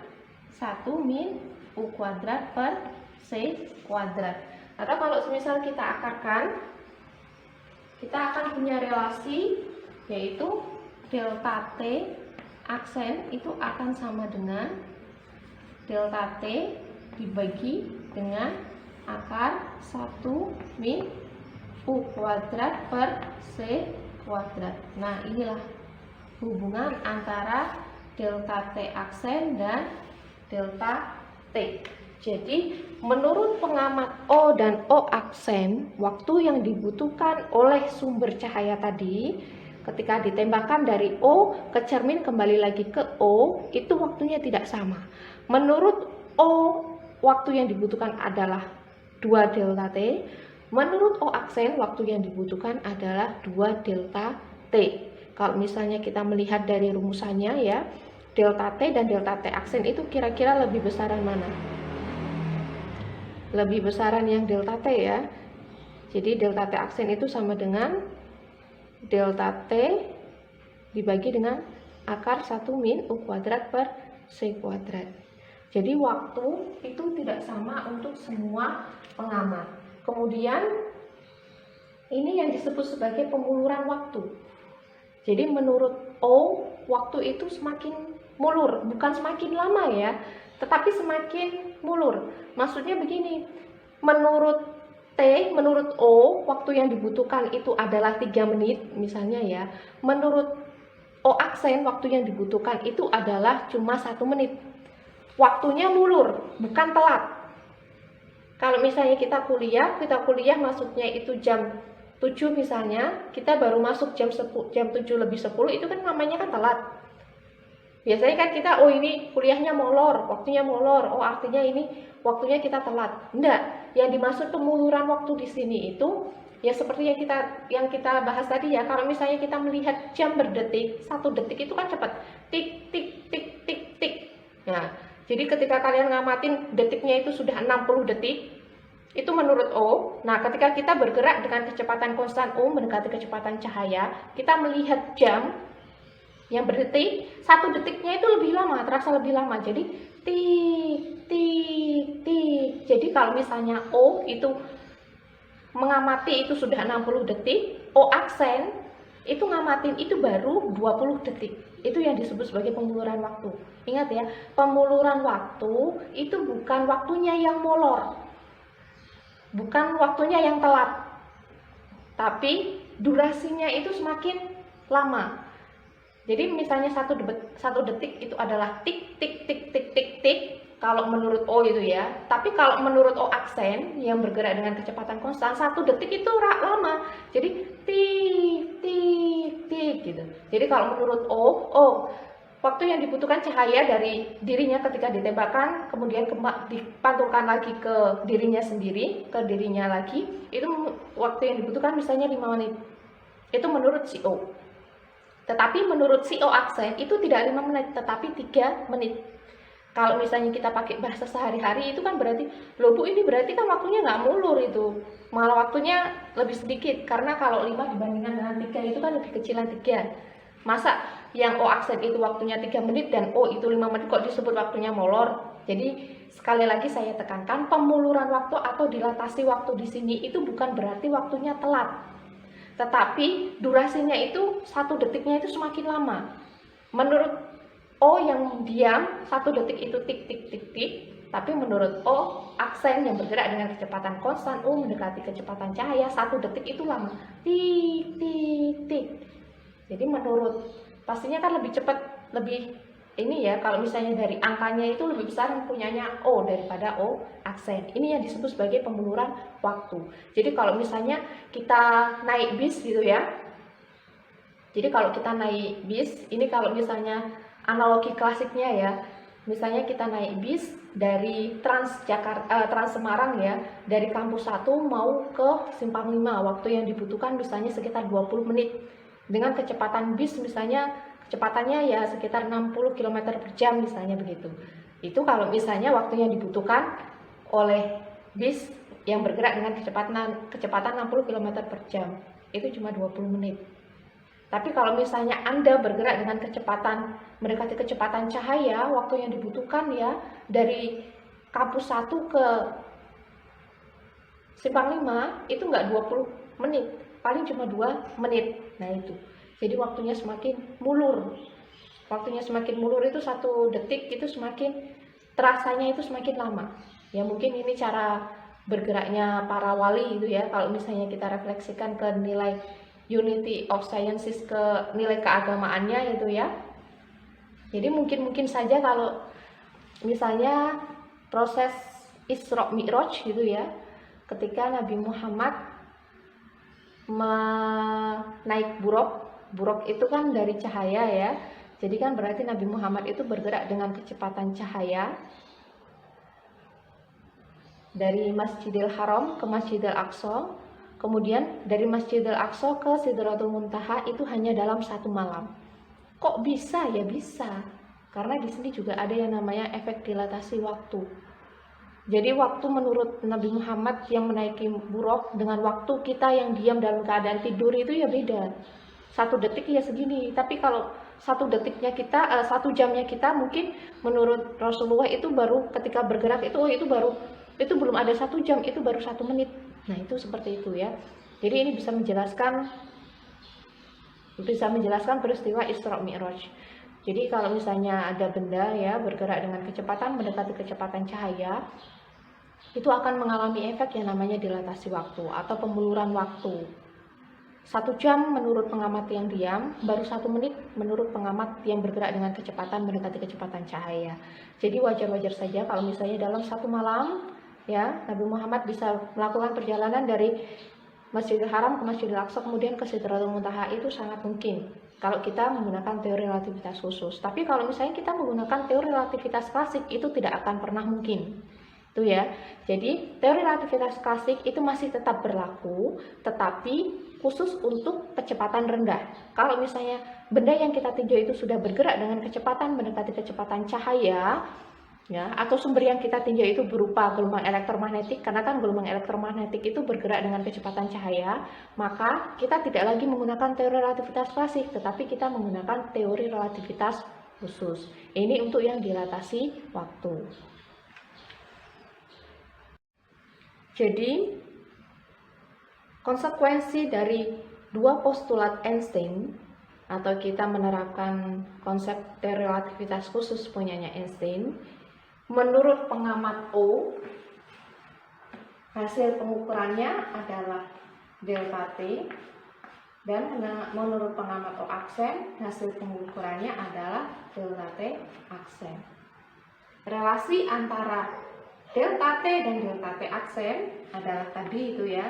1 min U kuadrat per C kuadrat. Atau kalau semisal kita akarkan, kita akan punya relasi yaitu delta T aksen itu akan sama dengan delta T dibagi dengan akar 1 min U kuadrat per C kuadrat. Nah, inilah hubungan antara delta T aksen dan delta T. Jadi, menurut pengamat O dan O aksen, waktu yang dibutuhkan oleh sumber cahaya tadi ketika ditembakkan dari O ke cermin kembali lagi ke O, itu waktunya tidak sama. Menurut O, waktu yang dibutuhkan adalah 2 delta T. Menurut O aksen, waktu yang dibutuhkan adalah 2 delta T. Kalau misalnya kita melihat dari rumusannya ya, delta T dan delta T aksen itu kira-kira lebih besaran mana? Lebih besaran yang delta T ya. Jadi delta T aksen itu sama dengan delta T dibagi dengan akar 1 min U kuadrat per C kuadrat. Jadi waktu itu tidak sama untuk semua pengamat. Kemudian ini yang disebut sebagai pemuluran waktu. Jadi menurut O, waktu itu semakin mulur, bukan semakin lama ya, tetapi semakin mulur. Maksudnya begini, menurut T, menurut O, waktu yang dibutuhkan itu adalah 3 menit misalnya ya. Menurut O aksen, waktu yang dibutuhkan itu adalah cuma 1 menit. Waktunya mulur, bukan telat. Kalau misalnya kita kuliah maksudnya itu jam 7 misalnya, kita baru masuk jam 7 lebih 10, itu kan namanya kan telat. Biasanya kan kita, oh ini kuliahnya molor, waktunya molor, oh artinya ini waktunya kita telat. Enggak, yang dimaksud pemuluran waktu di sini itu ya seperti yang kita bahas tadi ya. Kalau misalnya kita melihat jam berdetik, 1 detik itu kan cepat, tik tik tik tik tik. Nah, jadi ketika kalian ngamatin detiknya itu sudah 60 detik, itu menurut O. Nah, ketika kita bergerak dengan kecepatan konstan U mendekati kecepatan cahaya, kita melihat jam yang berdetik, 1 detiknya itu lebih lama, terasa lebih lama. Jadi tik tik tik. Jadi kalau misalnya O itu mengamati itu sudah 60 detik, O aksen itu ngamatin itu baru 20 detik. Itu yang disebut sebagai pemuluran waktu. Ingat ya, pemuluran waktu itu bukan waktunya yang molor. bukan waktunya yang telat, tapi durasinya itu semakin lama. Jadi misalnya satu detik itu adalah tik tik tik tik tik tik kalau menurut O itu ya. Tapi kalau menurut O aksen yang bergerak dengan kecepatan konstan, satu detik itu lama. Jadi tik tik tik gitu. Jadi kalau menurut O waktu yang dibutuhkan cahaya dari dirinya ketika ditembakkan, kemudian dipantulkan lagi ke dirinya sendiri, ke dirinya lagi, itu waktu yang dibutuhkan misalnya 5 menit. Itu menurut si O. Tetapi menurut si O aksen itu tidak 5 menit, tetapi 3 menit. Kalau misalnya kita pakai bahasa sehari-hari itu kan berarti, loh Bu, ini berarti kan waktunya nggak mulur itu. Malah waktunya lebih sedikit, karena kalau 5 dibandingkan dengan 3 itu kan lebih kecilan 3. Masa yang O aksen itu waktunya 3 menit dan O itu 5 menit kok disebut waktunya molor? Jadi sekali lagi saya tekankan, pemuluran waktu atau dilatasi waktu di sini itu bukan berarti waktunya telat. Tetapi durasinya itu 1 detiknya itu semakin lama. Menurut O yang diam 1 detik itu tik tik tik tik, tapi menurut O aksen yang bergerak dengan kecepatan konstan O mendekati kecepatan cahaya 1 detik itu lama. Tik tik tik. Jadi menurut pastinya kan lebih cepat, lebih ini ya, kalau misalnya dari angkanya itu lebih besar yang punyanya O daripada O aksen. Ini yang disebut sebagai pemuluran waktu. Jadi kalau misalnya kita naik bis gitu ya. Jadi kalau kita naik bis, ini kalau misalnya analogi klasiknya ya. Misalnya kita naik bis dari Trans Semarang ya, dari kampus 1 mau ke Simpang 5, waktu yang dibutuhkan misalnya sekitar 20 menit. Dengan kecepatan bis misalnya kecepatannya ya sekitar 60 km per jam misalnya begitu. Itu kalau misalnya waktu yang dibutuhkan oleh bis yang bergerak dengan kecepatan 60 km per jam itu cuma 20 menit. Tapi kalau misalnya Anda bergerak dengan kecepatan mendekati kecepatan cahaya, waktu yang dibutuhkan ya dari kampus 1 ke Simpang 5 itu nggak 20 menit, paling cuma 2 menit. Nah itu, jadi waktunya semakin mulur. Waktunya semakin mulur itu 1 detik itu semakin terasanya itu semakin lama. Ya mungkin ini cara bergeraknya para wali itu ya. Kalau misalnya kita refleksikan ke nilai Unity of Sciences, ke nilai keagamaannya itu ya. Jadi mungkin saja kalau misalnya proses Isra Mi'raj gitu ya, ketika Nabi Muhammad naik buraq itu kan dari cahaya ya. Jadi kan berarti Nabi Muhammad itu bergerak dengan kecepatan cahaya dari Masjidil Haram ke Masjidil Aqsa. Kemudian dari Masjidil Aqsa ke Sidratul Muntaha itu hanya dalam 1 malam. Kok bisa? Ya bisa. Karena di sini juga ada yang namanya efek dilatasi waktu. Jadi waktu menurut Nabi Muhammad yang menaiki buraq dengan waktu kita yang diam dalam keadaan tidur itu ya beda. 1 detik ya segini. Tapi kalau 1 detiknya kita, 1 jamnya kita mungkin menurut Rasulullah itu baru ketika bergerak itu belum ada 1 jam, itu baru 1 menit. Nah itu seperti itu ya. Jadi ini bisa menjelaskan peristiwa Isra Mi'raj. Jadi kalau misalnya ada benda ya bergerak dengan kecepatan mendekati kecepatan cahaya, itu akan mengalami efek yang namanya dilatasi waktu atau pemuluran waktu. 1 jam menurut pengamat yang diam, baru 1 menit menurut pengamat yang bergerak dengan kecepatan mendekati kecepatan cahaya. Jadi wajar-wajar saja kalau misalnya dalam 1 malam ya Nabi Muhammad bisa melakukan perjalanan dari Masjidil Haram ke Masjidil Aqsa kemudian ke Sidratul Muntaha, itu sangat mungkin kalau kita menggunakan teori relativitas khusus. Tapi kalau misalnya kita menggunakan teori relativitas klasik itu tidak akan pernah mungkin. Itu ya. Jadi teori relativitas klasik itu masih tetap berlaku, tetapi khusus untuk kecepatan rendah. Kalau misalnya benda yang kita tinjau itu sudah bergerak dengan kecepatan mendekati kecepatan cahaya, ya, atau sumber yang kita tinjau itu berupa gelombang elektromagnetik, karena kan gelombang elektromagnetik itu bergerak dengan kecepatan cahaya, maka kita tidak lagi menggunakan teori relativitas klasik, tetapi kita menggunakan teori relativitas khusus. Ini untuk yang dilatasi waktu. Jadi, konsekuensi dari 2 postulat Einstein, atau kita menerapkan konsep teori relativitas khusus punyanya Einstein, menurut pengamat O, hasil pengukurannya adalah delta T, dan menurut pengamat O aksen hasil pengukurannya adalah delta T aksen. Relasi antara delta T dan delta T aksen adalah tadi itu ya,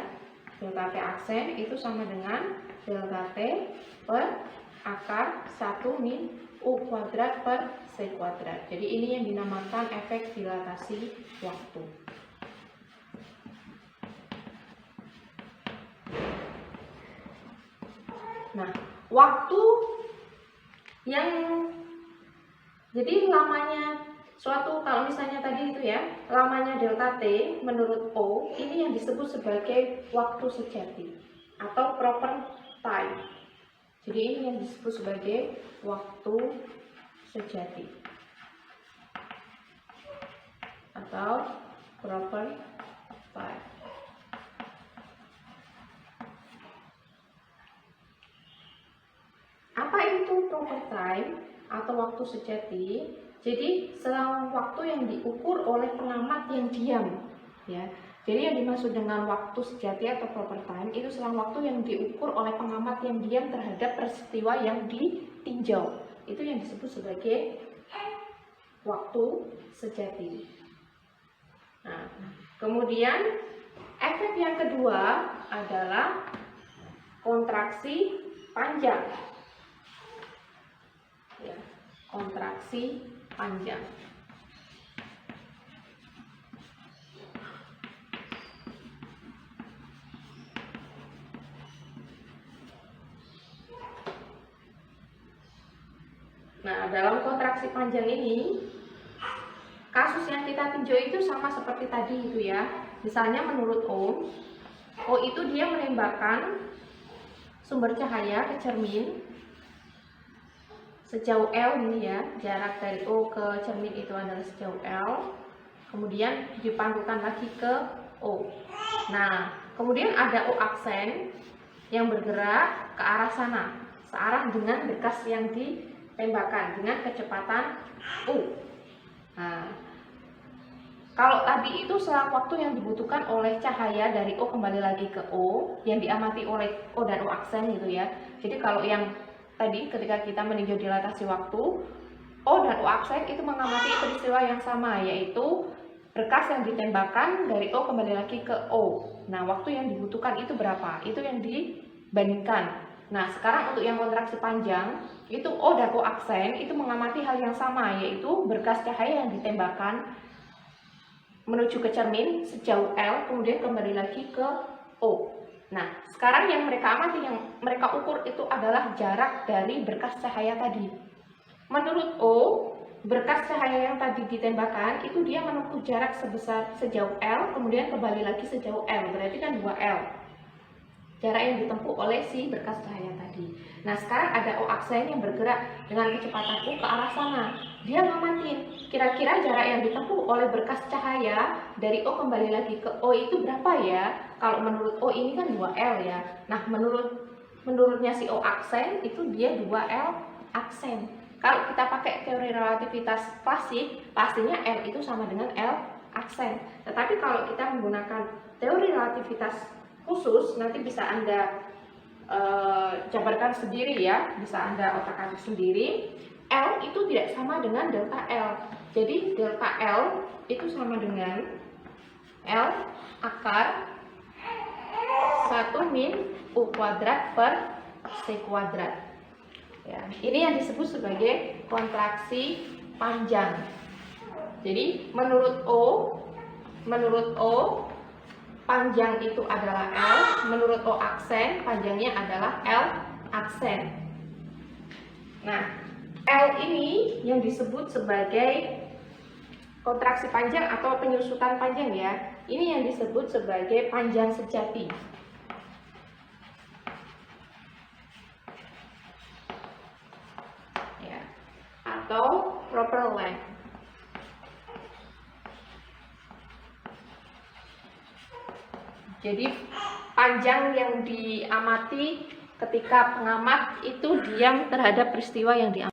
delta T aksen itu sama dengan delta T per akar 1 min U kuadrat per C kuadrat. Jadi ini yang dinamakan efek dilatasi waktu. Nah, waktu yang jadi lamanya suatu, kalau misalnya tadi itu ya, lamanya delta T menurut O, ini yang disebut sebagai waktu sejati atau proper time. Jadi ini yang disebut sebagai waktu sejati atau proper time. Apa itu proper time atau waktu sejati? Jadi selang waktu yang diukur oleh pengamat yang diam, ya. Jadi yang dimaksud dengan waktu sejati atau proper time itu selang waktu yang diukur oleh pengamat yang diam terhadap peristiwa yang ditinjau. Itu yang disebut sebagai waktu sejati. Nah, kemudian efek yang kedua adalah kontraksi panjang. Ya, kontraksi panjang. Nah, dalam kontraksi panjang ini, kasus yang kita tinjau itu sama seperti tadi itu ya. Misalnya menurut O itu dia menembakkan sumber cahaya ke cermin sejauh L ini ya, jarak dari O ke cermin itu adalah sejauh L. Kemudian dipantukan lagi ke O. Nah, kemudian ada O aksen yang bergerak ke arah sana, searah dengan berkas yang ditembakkan dengan kecepatan U. Nah, kalau tadi itu selang waktu yang dibutuhkan oleh cahaya dari O kembali lagi ke O, yang diamati oleh O dan O aksen gitu ya. Jadi kalau yang tadi ketika kita meninjau dilatasi waktu, O dan O aksen itu mengamati peristiwa yang sama, yaitu berkas yang ditembakkan dari O kembali lagi ke O. Nah, waktu yang dibutuhkan itu berapa? Itu yang dibandingkan. Nah, sekarang untuk yang kontraksi panjang, itu O dan O aksen itu mengamati hal yang sama, yaitu berkas cahaya yang ditembakkan menuju ke cermin sejauh L, kemudian kembali lagi ke O. Nah, sekarang yang mereka amati, yang mereka ukur itu adalah jarak dari berkas cahaya tadi. Menurut O, berkas cahaya yang tadi ditembakkan itu dia menempuh jarak sebesar sejauh L, kemudian kembali lagi sejauh L, berarti kan 2L. Jarak yang ditempuh oleh si berkas cahaya tadi. Nah, sekarang ada O aksen yang bergerak dengan kecepatan U ke arah sana. Dia ngamatin kira-kira jarak yang ditempuh oleh berkas cahaya dari O kembali lagi ke O itu berapa ya? Kalau menurut O ini kan 2L ya. Nah, menurutnya si O aksen itu dia 2L aksen. Kalau kita pakai teori relativitas klasik, pastinya L itu sama dengan L aksen. Tetapi kalau kita menggunakan teori relativitas khusus, nanti bisa Anda jabarkan sendiri ya, bisa Anda otak-atik sendiri. L itu tidak sama dengan delta L. Jadi delta L itu sama dengan L akar 1 min U kuadrat per C kuadrat. Ya, ini yang disebut sebagai kontraksi panjang. Jadi menurut O panjang itu adalah L, menurut O aksen panjangnya adalah L aksen. Nah, L ini yang disebut sebagai kontraksi panjang atau penyusutan panjang ya. Ini yang disebut sebagai panjang sejati. Ya, atau proper length. Jadi panjang yang diamati ketika pengamat itu diam terhadap peristiwa yang diamati.